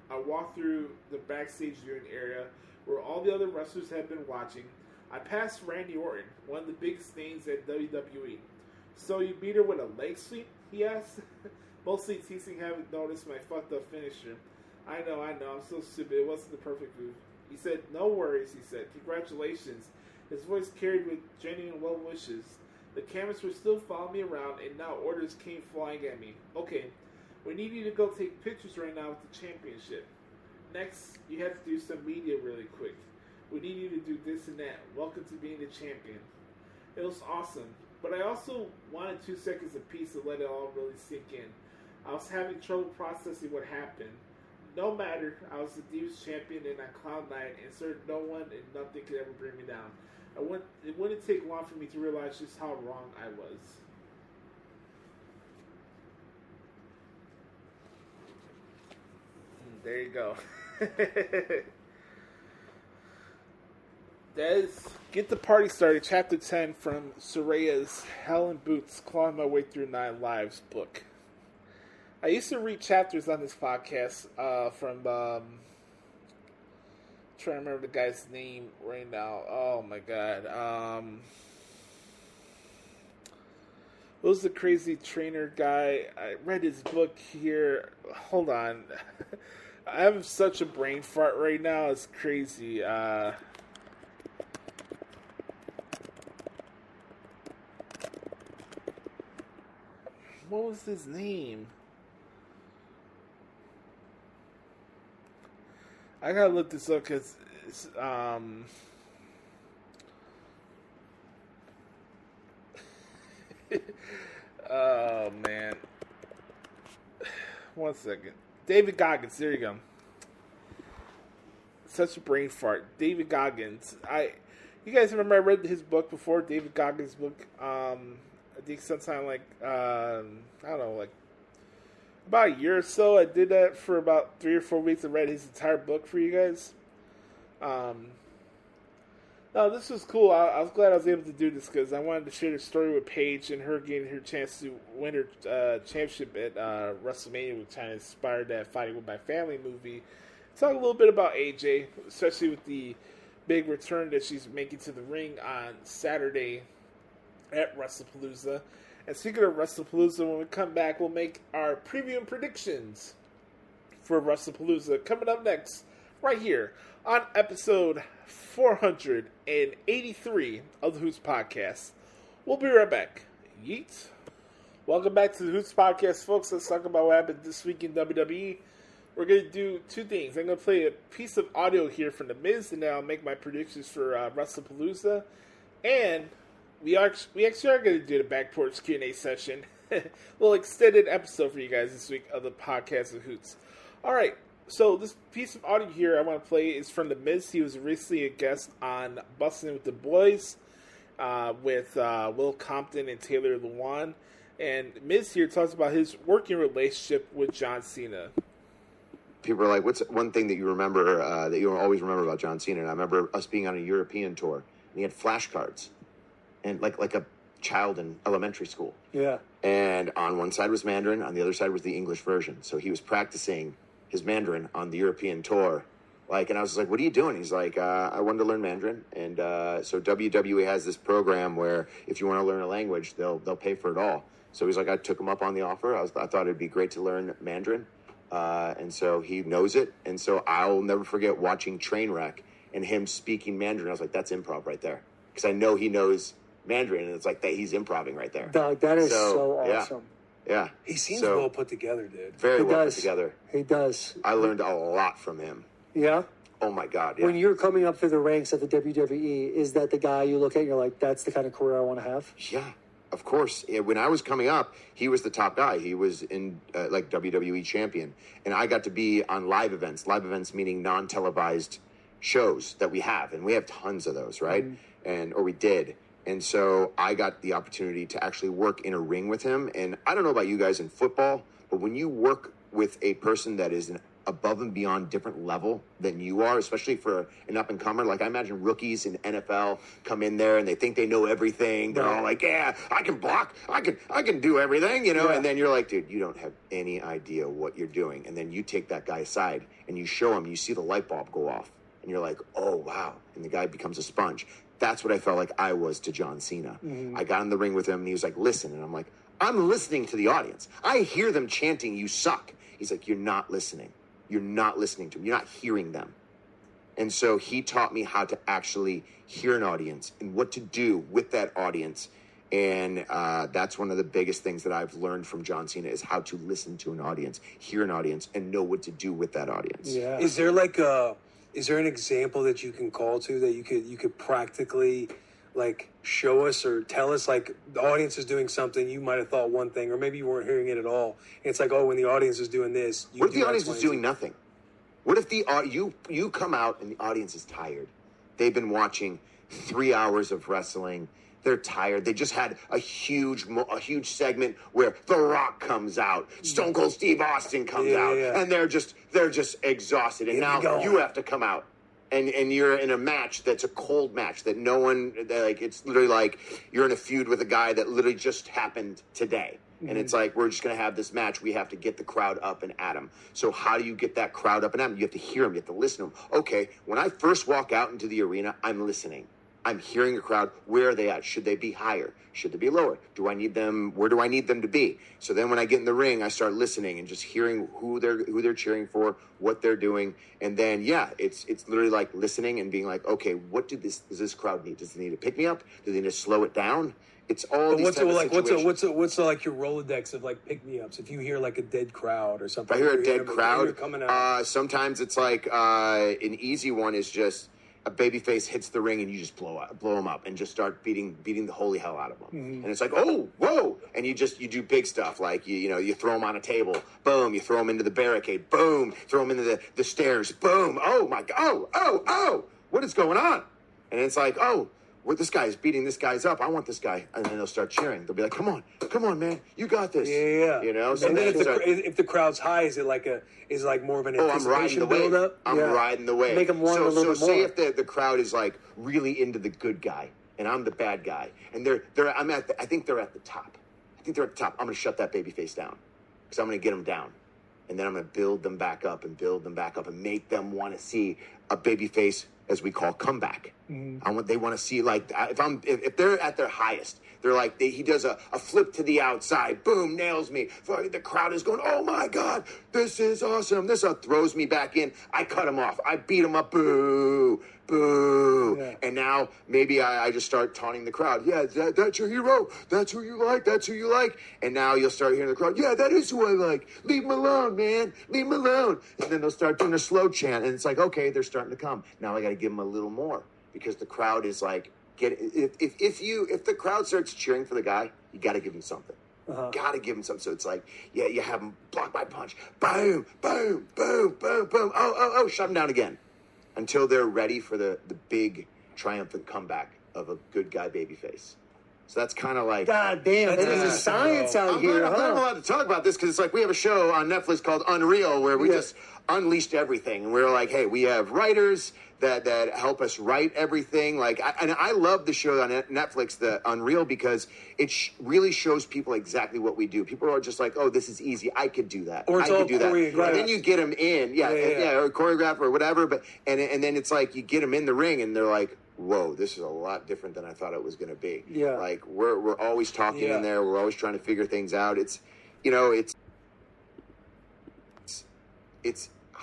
I walked through the backstage viewing area where all the other wrestlers had been watching. I passed Randy Orton, one of the biggest names at WWE. So you beat her with a leg sweep? He asked. Mostly teasing having noticed my fucked up finisher. I know, I'm so stupid. It wasn't the perfect move. He said, no worries, he said. Congratulations. His voice carried with genuine well wishes. The cameras were still following me around, and now orders came flying at me. Okay, we need you to go take pictures right now with the championship. Next, you have to do some media really quick. We need you to do this and that. Welcome to being the champion. It was awesome, but I also wanted 2 seconds of peace to let it all really sink in. I was having trouble processing what happened. No matter, I was the Divas champion and on Cloud 9, and sir, no one and nothing could ever bring me down. It wouldn't take long for me to realize just how wrong I was. There you go. That is Get the Party Started, Chapter 10 from Soraya's Hell in Boots, Clawing My Way Through 9 Lives book. I used to read chapters on this podcast from, trying to remember the guy's name right now. Oh my god. What was the crazy trainer guy? I read his book here. Hold on. I have such a brain fart right now. It's crazy. What was his name? I gotta look this up because it's, oh man. 1 second. David Goggins, there you go. Such a brain fart. David Goggins. You guys remember I read his book before, David Goggins' book. I think sometime like, I don't know, like about a year or so. I did that for about 3 or 4 weeks. I read his entire book for you guys. No, this was cool. I was glad I was able to do this because I wanted to share the story with Paige and her getting her chance to win her championship at WrestleMania, which kind of inspired that Fighting With My Family movie. Talk a little bit about AJ, especially with the big return that she's making to the ring on Saturday at Wrestlepalooza. And speaking of Wrestlepalooza, when we come back, we'll make our preview and predictions for Wrestlepalooza coming up next, right here on episode 483 of the Hoots Podcast. We'll be right back. Yeet. Welcome back to the Hoots Podcast, folks. Let's talk about what happened this week in WWE. We're going to do two things. I'm going to play a piece of audio here from The Miz, and then I'll make my predictions for Wrestlepalooza. And we actually are going to do the Back Porch Q&A session. A little extended episode for you guys this week of the Podcast of Hoots. All right, so this piece of audio here I want to play is from The Miz. He was recently a guest on Bussin with the Boys with Will Compton and Taylor Lewan. And Miz here talks about his working relationship with John Cena. People are like, what's one thing that you remember, that you always remember about John Cena? And I remember us being on a European tour, and he had flashcards, and like a child in elementary school. Yeah. And on one side was Mandarin, on the other side was the English version. So he was practicing his Mandarin on the European tour. And I was like, what are you doing? He's like, I wanted to learn Mandarin. And so WWE has this program where if you want to learn a language, they'll pay for it all. So he's like, I took him up on the offer. I thought it'd be great to learn Mandarin. And so he knows it. And so I'll never forget watching Trainwreck and him speaking Mandarin. I was like, that's improv right there. Because I know he knows Mandarin, and it's like that he's improvising right there. Doug, that is so awesome. Yeah. He seems well put together, dude. Very well put together. He does. I learned a lot from him. Yeah? Oh, my God, yeah. When you're coming up through the ranks at the WWE, is that the guy you look at and you're like, that's the kind of career I want to have? Yeah. Of course, when I was coming up, he was the top guy. He was in WWE champion, and I got to be on live events. Live events meaning non-televised shows that we have, and we have tons of those, right? Or we did, and so I got the opportunity to actually work in a ring with him. And I don't know about you guys in football, but when you work with a person that is an above and beyond different level than you are, especially for an up-and-comer. Like, I imagine rookies in NFL come in there and they think they know everything. They're all like, yeah, I can block. I can do everything, you know? Yeah. And then you're like, dude, you don't have any idea what you're doing. And then you take that guy aside and you show him, you see the light bulb go off. And you're like, oh, wow. And the guy becomes a sponge. That's what I felt like I was to John Cena. I got in the ring with him and he was like, listen. And I'm like, I'm listening to the audience. I hear them chanting, you suck. He's like, you're not listening. You're not listening to them. You're not hearing them. And so he taught me how to actually hear an audience and what to do with that audience. And that's one of the biggest things that I've learned from John Cena is how to listen to an audience, hear an audience, and know what to do with that audience. Yeah. Is there an example that you can call to that you could practically show us or tell us, like, the audience is doing something, you might have thought one thing, or maybe you weren't hearing it at all. And it's like, oh, when the audience is doing this, what if the audience is doing nothing? What if you come out and the audience is tired? They've been watching 3 hours of wrestling. They're tired. They just had a huge segment where The Rock comes out, Stone Cold Steve Austin comes out, and they're just exhausted. And now you have to come out. And you're in a match that's a cold match that no one, it's literally like you're in a feud with a guy that literally just happened today. And it's like, we're just going to have this match. We have to get the crowd up and at him. So how do you get that crowd up and at him? You have to hear him. You have to listen to him. Okay, when I first walk out into the arena, I'm listening. I'm hearing the crowd. Where are they at? Should they be higher? Should they be lower? Do I need them? Where do I need them to be? So then when I get in the ring, I start listening and just hearing who they're cheering for, what they're doing. And then, it's literally like listening and being like, okay, what does this crowd need? Does it need to pick me up? Do they need to slow it down? It's all these type of situations. What's your Rolodex of pick-me-ups? If you hear a dead crowd or something. If I hear a dead crowd, coming out. Sometimes it's like an easy one is just a babyface hits the ring and you just blow him up and just start beating the holy hell out of him. And it's like, oh, whoa. And you do big stuff. Like, you throw him on a table. Boom. You throw him into the barricade. Boom. Throw him into the stairs. Boom. Oh, my God. Oh. What is going on? And it's like, oh, this guy is beating this guy's up. I want this guy. And then they'll start cheering. They'll be like, come on, man. You got this. Yeah. So and then if the crowd's high, is it more of an anticipation build-up? I'm riding the wave. Make them want a little bit more. So say if the crowd is really into the good guy and I'm the bad guy and I think they're at the top. I'm going to shut that baby face down because I'm going to get them down. And then I'm going to build them back up and make them want to see a baby face, as we call, comeback. They want to see, like, if they're at their highest, they're like, he does a flip to the outside, boom, nails me. The crowd is going, oh my God, this is awesome. This throws me back in. I cut him off. I beat him up. Boo, boo. Yeah. And now maybe I just start taunting the crowd. Yeah, that's your hero. That's who you like. That's who you like. And now you'll start hearing the crowd. Yeah, that is who I like. Leave him alone, man. Leave him alone. And then they'll start doing a slow chant. And it's like, okay, they're starting to come. Now I got to give them a little more. Because the crowd is like, if the crowd starts cheering for the guy, you got to give him something. Got to give him something. So it's like, yeah, you have him block my punch. Boom, boom, boom, boom, boom. Oh, shut him down again. Until they're ready for the big triumphant comeback of a good guy babyface. So that's kind of like... God damn, that is a science out here, I'm not allowed to talk about this because it's like we have a show on Netflix called Unreal where we just unleashed everything. And we're like, hey, we have writers that help us write everything. I love the show on Netflix, the Unreal, because it really shows people exactly what we do. People are just like, oh, this is easy. I could do that. Or it's I all could do that. choreographed. And then you get them in, or choreograph or whatever. But and then it's like you get them in the ring and they're like, whoa, this is a lot different than I thought it was going to be. Yeah. Like we're always talking in there. We're always trying to figure things out.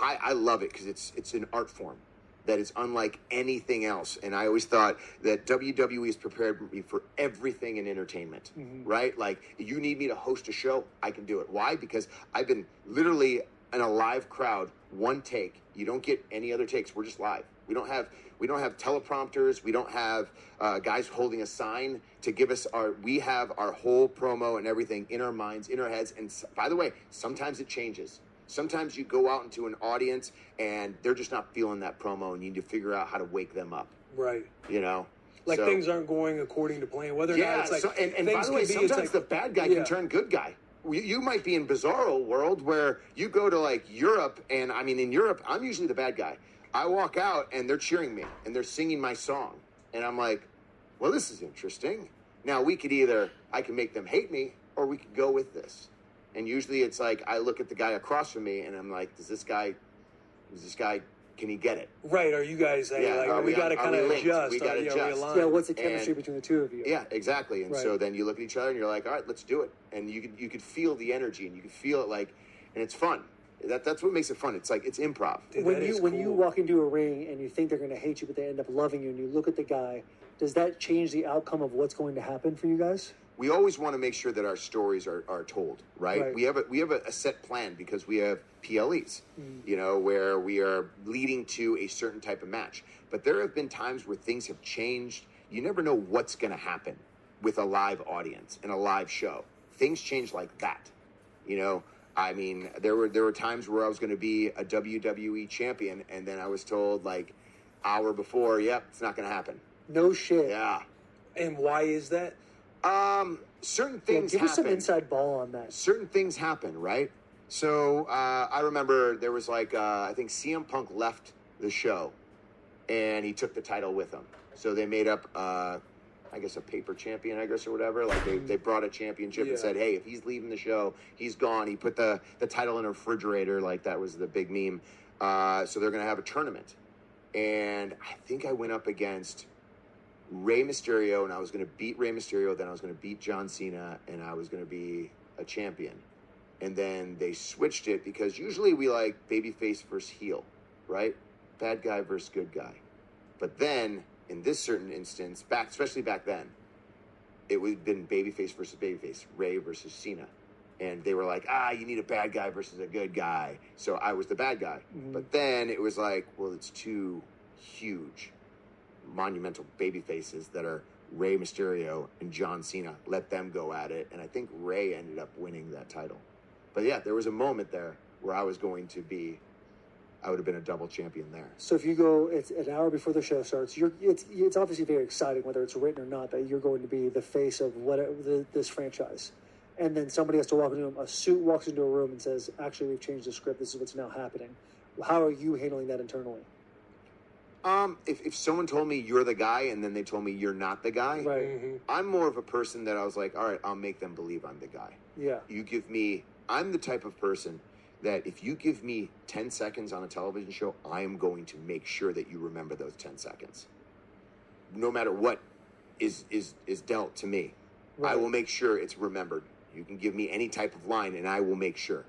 I love it because it's an art form that is unlike anything else. And I always thought that WWE has prepared me for everything in entertainment, right? Like, you need me to host a show, I can do it. Why? Because I've been literally in a live crowd, one take. You don't get any other takes. We're just live. We don't have teleprompters. We don't have guys holding a sign to give us we have our whole promo and everything in our minds, in our heads. And by the way, sometimes it changes. Sometimes you go out into an audience and they're just not feeling that promo and you need to figure out how to wake them up. Right. Things aren't going according to plan. Whether or not it's like... and by the way, sometimes the bad guy can turn good guy. You might be in Bizarro world where you go to like Europe, and I mean in Europe, I'm usually the bad guy. I walk out and they're cheering me and they're singing my song. And I'm like, well, this is interesting. Now I can make them hate me or we could go with this. And usually it's like, I look at the guy across from me and I'm like, can he get it? Right. Are you guys, we got to kind of adjust. We got to adjust. Yeah, what's the chemistry between the two of you? Yeah, exactly. And so then you look at each other and you're like, all right, let's do it. And you could feel the energy and you could feel it and it's fun. That's what makes it fun. It's like, it's improv. Dude, when you walk into a ring and you think they're going to hate you, but they end up loving you and you look at the guy, does that change the outcome of what's going to happen for you guys? We always want to make sure that our stories are told, right? We have a set plan because we have PLEs, where we are leading to a certain type of match. But there have been times where things have changed. You never know what's going to happen with a live audience and a live show. Things change like that, I mean, there were times where I was going to be a WWE champion, and then I was told hour before, it's not going to happen. No shit. Yeah. And why is that? Certain things give happen. us some inside ball on that. Certain things happen, right? So I remember there was I think CM Punk left the show, and he took the title with him. So they made up, I guess, a paper champion, or whatever. They brought a championship and said, hey, if he's leaving the show, he's gone. He put the title in a refrigerator, that was the big meme. So they're going to have a tournament. And I think I went up against Rey Mysterio, and I was going to beat Rey Mysterio, then I was going to beat John Cena, and I was going to be a champion. And then they switched it because usually we like babyface versus heel, right? Bad guy versus good guy. But then, in this certain instance, especially back then, it would have been babyface versus babyface, Rey versus Cena. And they were like, you need a bad guy versus a good guy. So I was the bad guy. Mm-hmm. But then it was like, well, it's two huge monumental baby faces that are Rey Mysterio and John Cena. Let them go at it, and I think Rey ended up winning that title. But yeah, there was a moment there where I would have been a double champion there. So if you go, it's an hour before the show starts. It's obviously very exciting, whether it's written or not, that you're going to be the face of this franchise. And then somebody has to walk into a suit walks into a room and says, "Actually, we've changed the script. This is what's now happening." How are you handling that internally? If someone told me you're the guy and then they told me you're not the guy, right. Mm-hmm. I'm more of a person that I was like, all right, I'll make them believe I'm the guy. Yeah. I'm the type of person that if you give me 10 seconds on a television show, I am going to make sure that you remember those 10 seconds. no matter what is dealt to me, Right. I will make sure it's remembered. You can give me any type of line, and I will make sure.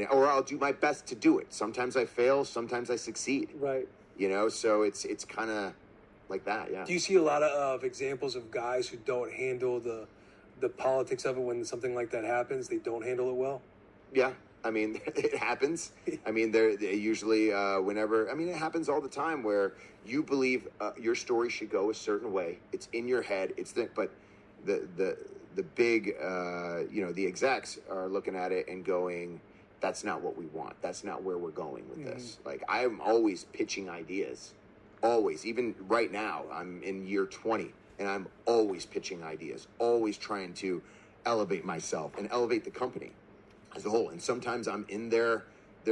Or I'll do my best to do it. Sometimes I fail, sometimes I succeed. Right. So it's kind of like that, yeah. Do you see a lot of examples of guys who don't handle the politics of it when something like that happens? They don't handle it well? Yeah, I mean, it happens. I mean, they usually, whenever, I mean, it happens all the time where you believe your story should go a certain way. It's in your head. But the big, the execs are looking at it and going, that's not what we want. That's not where we're going with this. Like, I'm always pitching ideas. Always. Even right now, I'm in year 20, and I'm always pitching ideas. Always trying to elevate myself and elevate the company as a whole. And sometimes I'm in their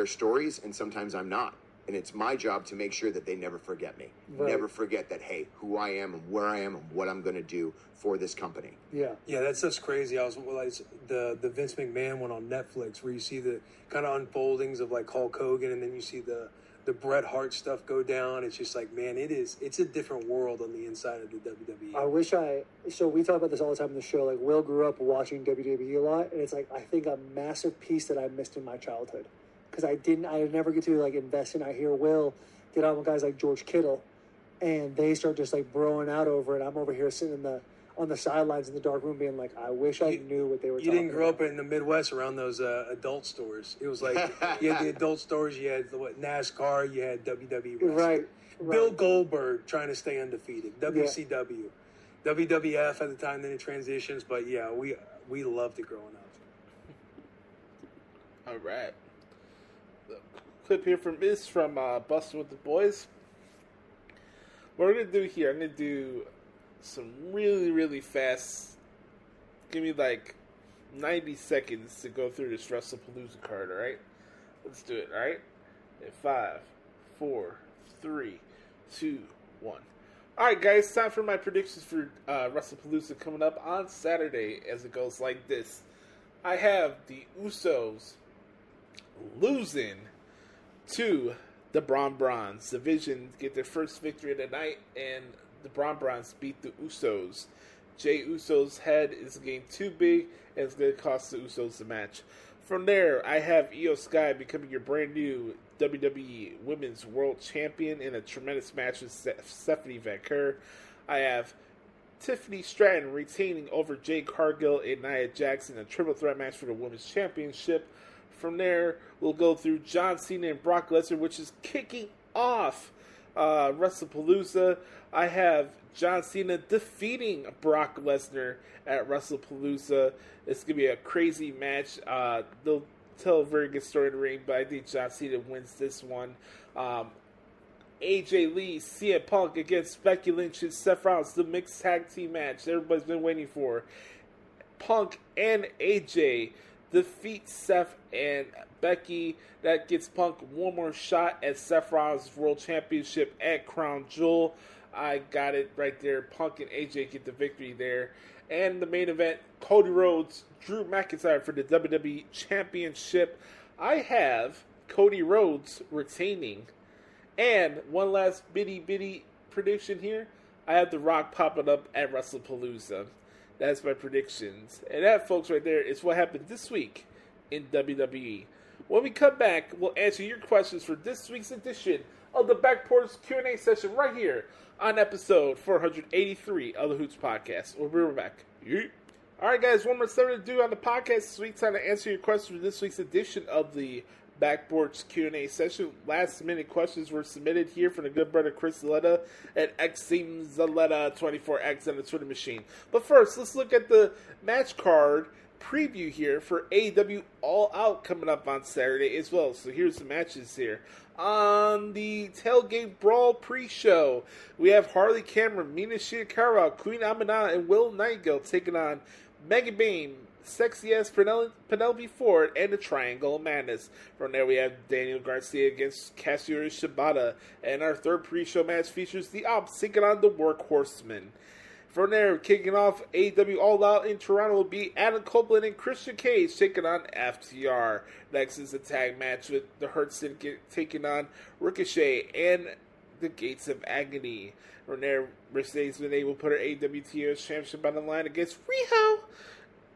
stories, and sometimes I'm not. And it's my job to make sure that they never forget me. Right. Never forget that, hey, who I am and where I am and what I'm going to do for this company. Yeah. Yeah, that stuff's crazy. The Vince McMahon one on Netflix, where you see the kind of unfoldings of like Hulk Hogan, and then you see the Bret Hart stuff go down. It's just like, man, it's a different world on the inside of the WWE. So we talk about this all the time in the show. Like, Will grew up watching WWE a lot, and it's like, I think a massive piece that I missed in my childhood. Because I never get to like invest in. I hear Will get on with guys like George Kittle, and they start just like broing out over it. I'm over here sitting on the sidelines in the dark room, being like, I wish I knew what they were. You didn't grow up in the Midwest around those adult stores. It was like you had the adult stores. You had NASCAR. You had WWE wrestling. Right. Bill Goldberg trying to stay undefeated. WCW, WWF at the time. Then it transitions, but yeah, we loved it growing up. All right. Clip here from Bussin with the Boys. What we're going to do here, I'm going to do some really, really fast. Give me like 90 seconds to go through this Wrestlepalooza card, alright? Let's do it, alright? In 5, 4, 3, 2, 1. Alright, guys, time for my predictions for Wrestlepalooza coming up on Saturday, as it goes like this. I have the Usos losing to the Bron Brons. The Vision get their first victory of the night, and the Bron Brons beat the Usos. Jey Uso's head is getting too big, and it's going to cost the Usos the match. From there, I have Io Sky becoming your brand new WWE Women's World Champion in a tremendous match with Stephanie Vaquer. I have Tiffany Stratton retaining over Jade Cargill and Nia Jackson in a triple threat match for the Women's Championship. From there, we'll go through John Cena and Brock Lesnar, which is kicking off Wrestlepalooza. I have John Cena defeating Brock Lesnar at Wrestlepalooza. It's going to be a crazy match. They'll tell a very good story in the ring, but I think John Cena wins this one. AJ Lee, CM Punk against Becky Lynch and Seth Rollins, the mixed tag team match everybody's been waiting for. Punk and AJ defeat Seth and Becky. That gets Punk one more shot at Seth Rollins' World Championship at Crown Jewel. I got it right there. Punk and AJ get the victory there. And the main event, Cody Rhodes, Drew McIntyre for the WWE Championship. I have Cody Rhodes retaining. And one last bitty prediction here. I have The Rock popping up at Wrestlepalooza. That's my predictions. And that, folks, right there is what happened this week in WWE. When we come back, we'll answer your questions for this week's edition of the Back Porch Q&A session right here on episode 483 of the Hoots Podcast. We'll be right back. Yeet. All right, guys, one more thing to do on the podcast this week. Time to answer your questions for this week's edition of the Back Porch Q&A session. Last minute questions were submitted here from the good brother Chris Zaletta at XSeemZaletta24X on the Twitter machine. But first, let's look at the match card preview here for AEW All Out coming up on Saturday as well. So here's the matches here. On the Tailgate Brawl pre-show, we have Harley Cameron, Mina Shirakawa, Queen Amina, and Will Nightingale taking on Megan Bayne, Sexy Ass Penelope Ford, and the Triangle of Madness. From there, we have Daniel Garcia against Katsuyori Shibata. And our third pre-show match features the Ops taking on the Workhorsemen. From there, kicking off AEW All Out in Toronto will be Adam Copeland and Christian Cage taking on FTR. Next is a tag match with the Hurt Syndicate taking on Ricochet and the Gates of Agony. From there, Mercedes Moné will put her AWTO Championship on the line against Riho.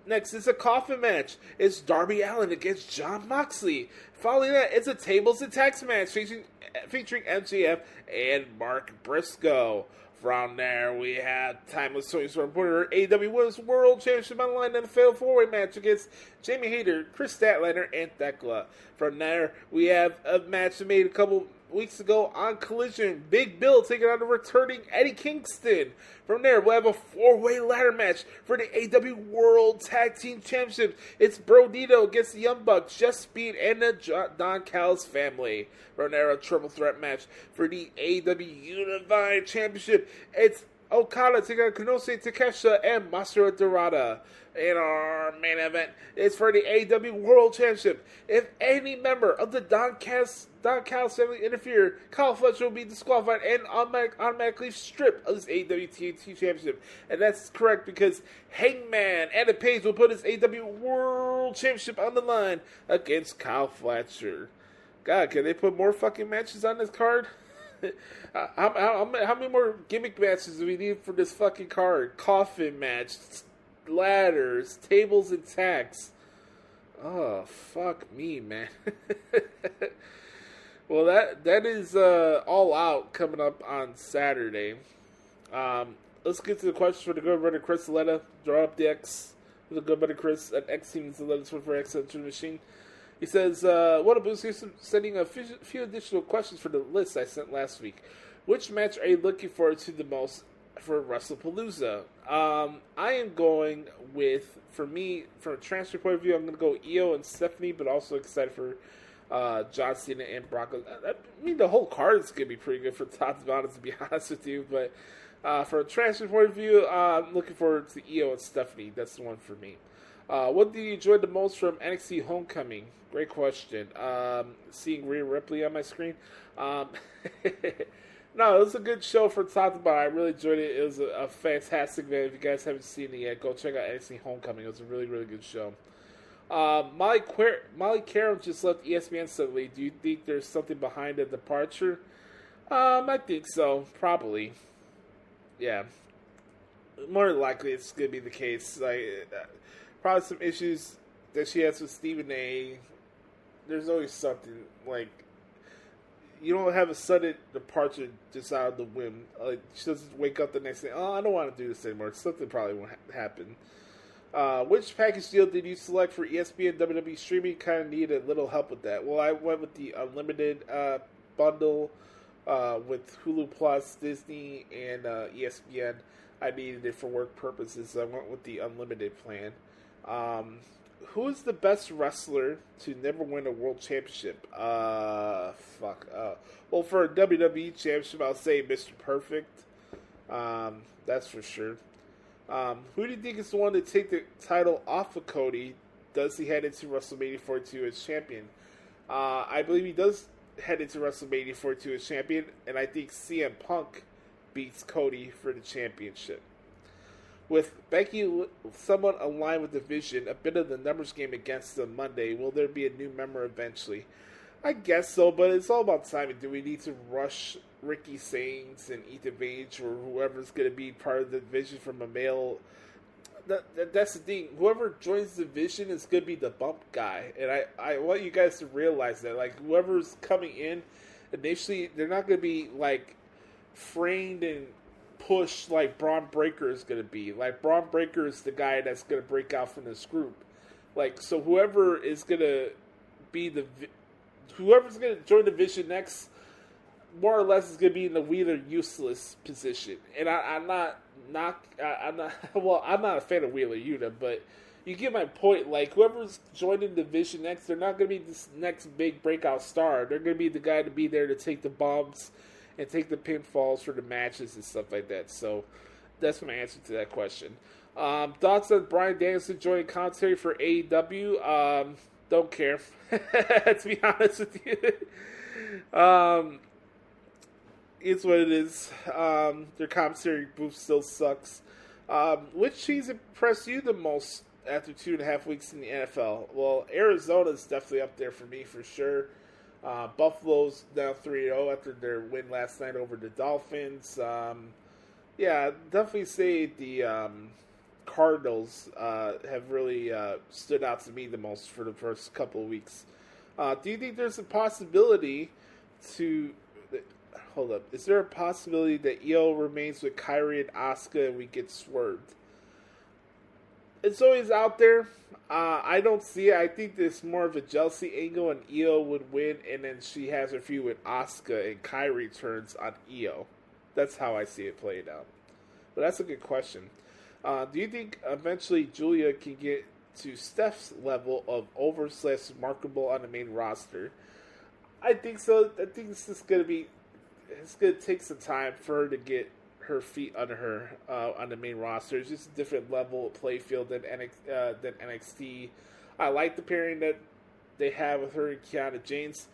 Next is a coffin match. It's Darby Allin against Jon Moxley. Following that, it's a tables and tax match featuring MJF and Mark Briscoe. From there, we have Timeless Tony Storm putting her AEW Women's World Championship on the line in a fatal four-way match against Jamie Hayter, Chris Statlander, and Thekla. From there, we have a match made a couple weeks ago on Collision. Big Bill taking on the returning Eddie Kingston. From there, we'll have a four-way ladder match for the AEW World Tag Team Championship. It's Brodito against the Young Bucks, Just Speed, and the Don Callis family. From there, a triple threat match for the AEW Unified Championship. It's Okada taking on Konosuke Takeshita and Masaru Dorada. In our main event, it's for the AEW World Championship. If any member of the Don Callis family interfere, Kyle Fletcher will be disqualified and automatically stripped of his AEW TNT Championship. And that's correct because Hangman and Paige will put his AEW World Championship on the line against Kyle Fletcher. God, can they put more fucking matches on this card? How many more gimmick matches do we need for this fucking card? Coffin match, ladders, tables and tacks. Oh, fuck me, man. Well, that is All Out coming up on Saturday. Let's get to the questions for the good brother Chris Letta. Draw up the X for the good brother Chris at X Team Letta's for X Entry Machine. He says, what a boost. He's sending a few additional questions for the list I sent last week. Which match are you looking forward to the most for Wrestlepalooza? I am going with, for a transfer point of view, I'm going to go Io and Stephanie, but also excited for John Cena and Brock. I mean, the whole card is going to be pretty good for top to bottom, to be honest with you. But for a transfer point of view, I'm looking forward to Io and Stephanie. That's the one for me. What do you enjoy the most from NXT Homecoming? Great question. Seeing Rhea Ripley on my screen. No, it was a good show for top to bottom. I really enjoyed it. It was a fantastic event. If you guys haven't seen it yet, go check out NXT Homecoming. It was a really, really good show. Molly Carroll just left ESPN suddenly. Do you think there's something behind the departure? I think so. Probably. Yeah. More than likely, it's going to be the case. Probably some issues that she has with Stephen A. There's always something. You don't have a sudden departure just out of the whim. She doesn't wake up the next day, I don't want to do this anymore. Something probably won't happen. Which package deal did you select for ESPN WWE streaming? Kind of needed a little help with that. Well, I went with the unlimited bundle with Hulu Plus, Disney, and ESPN. I needed it for work purposes, so I went with the unlimited plan. Who is the best wrestler to never win a world championship? Well, for a WWE championship, I'll say Mr. Perfect. That's for sure. Who do you think is the one to take the title off of Cody? Does he head into WrestleMania 42 as champion? I believe he does head into WrestleMania 42 as champion, and I think CM Punk beats Cody for the championship. With Becky somewhat aligned with the vision, a bit of the numbers game against them Monday, will there be a new member eventually? I guess so, but it's all about timing. Do we need to rush Ricky Sainz and Ethan Page or whoever's going to be part of the division from a male? That's the thing. Whoever joins the division is going to be the bump guy. And I want you guys to realize that. Whoever's coming in, initially, they're not going to be, framed and pushed like Braun Breaker is going to be. Braun Breaker is the guy that's going to break out from this group. So whoever is going to be whoever's going to join the division next, more or less, is going to be in the Wheeler useless position. And I'm not a fan of Wheeler Yuta, but you get my point. Whoever's joining the division next, they're not going to be this next big breakout star. They're going to be the guy to be there to take the bumps and take the pinfalls for the matches and stuff like that. So that's my answer to that question. Thoughts on Bryan Danielson joining commentary for AEW? Don't care, to be honest with you. It's what it is. Their commentary booth still sucks. Which teams impressed you the most after 2.5 weeks in the NFL? Well, Arizona's definitely up there for me, for sure. Buffalo's down 3-0 after their win last night over the Dolphins. Yeah, definitely say the Cardinals have really stood out to me the most for the first couple of weeks. Do you think there's a possibility to... Hold up. Is there a possibility that Io remains with Kyrie and Asuka and we get swerved? It's always out there. I don't see it. I think there's more of a jealousy angle, and Io would win, and then she has her feud with Asuka, and Kyrie turns on Io. That's how I see it played out. But that's a good question. Do you think eventually Julia can get to Steph's level of over/marketable on the main roster? I think so. I think it's just going to be... It's going to take some time for her to get her feet under her on the main roster. It's just a different level of play field than NXT. I like the pairing that they have with her and Kiana James,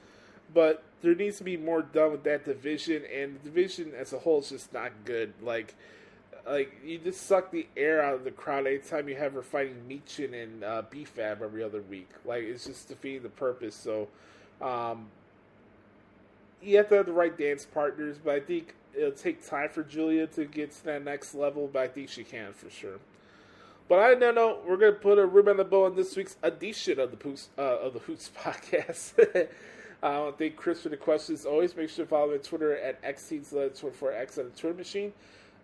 but there needs to be more done with that division, and the division as a whole is just not good. Like you just suck the air out of the crowd anytime you have her fighting Michin and BFAB every other week. Like, it's just defeating the purpose. So you have to have the right dance partners, but I think it'll take time for Julia to get to that next level, but I think she can for sure. But I don't know. We're going to put a ribbon on the bow on this week's edition of the Hoots Podcast. I want to thank Chris for the questions. Always make sure to follow me on Twitter at XTeens24X on the Twitter machine.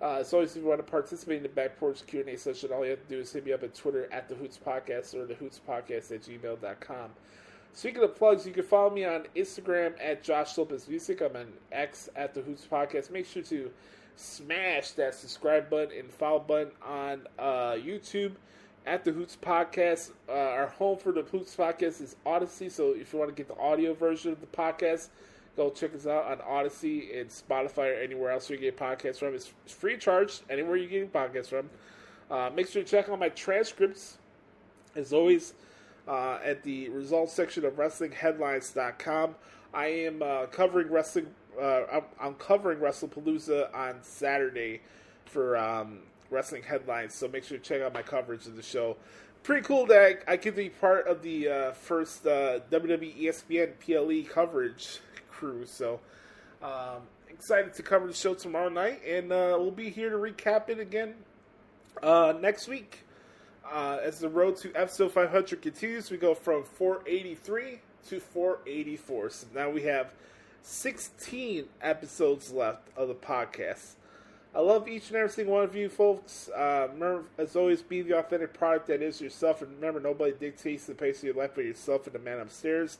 As always, if you want to participate in the Back Porch Q&A session, all you have to do is hit me up at Twitter at the Hoots Podcast or the hootspodcast@gmail.com. Speaking of plugs, you can follow me on Instagram at Joshie Lopez Music. I'm on X at the Hoots Podcast. Make sure to smash that subscribe button and follow button on YouTube at the Hoots Podcast. Our home for the Hoots Podcast is Odyssey, so if you want to get the audio version of the podcast, go check us out on Odyssey and Spotify or anywhere else you get podcasts from. It's free of charge anywhere you get podcasts from. Make sure to check out my transcripts, as always, at the results section of WrestlingHeadlines.com. I am covering wrestling. I'm covering Wrestlepalooza on Saturday for Wrestling Headlines, so make sure to check out my coverage of the show. Pretty cool that I get to be part of the first WWE ESPN PLE coverage crew. So excited to cover the show tomorrow night, and we'll be here to recap it again next week. As the road to episode 500 continues, we go from 483 to 484. So now we have 16 episodes left of the podcast. I love each and every single one of you folks. Remember, as always, be the authentic product that is yourself. And remember, nobody dictates the pace of your life but yourself and the man upstairs.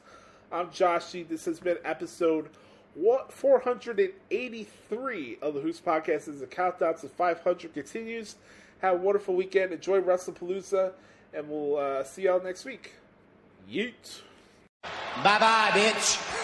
I'm Joshie. This has been episode 483 of the Hoots Podcast as the countdown to 500 continues. Have a wonderful weekend. Enjoy Wrestlepalooza, and we'll see y'all next week. Yeet. Bye-bye, bitch.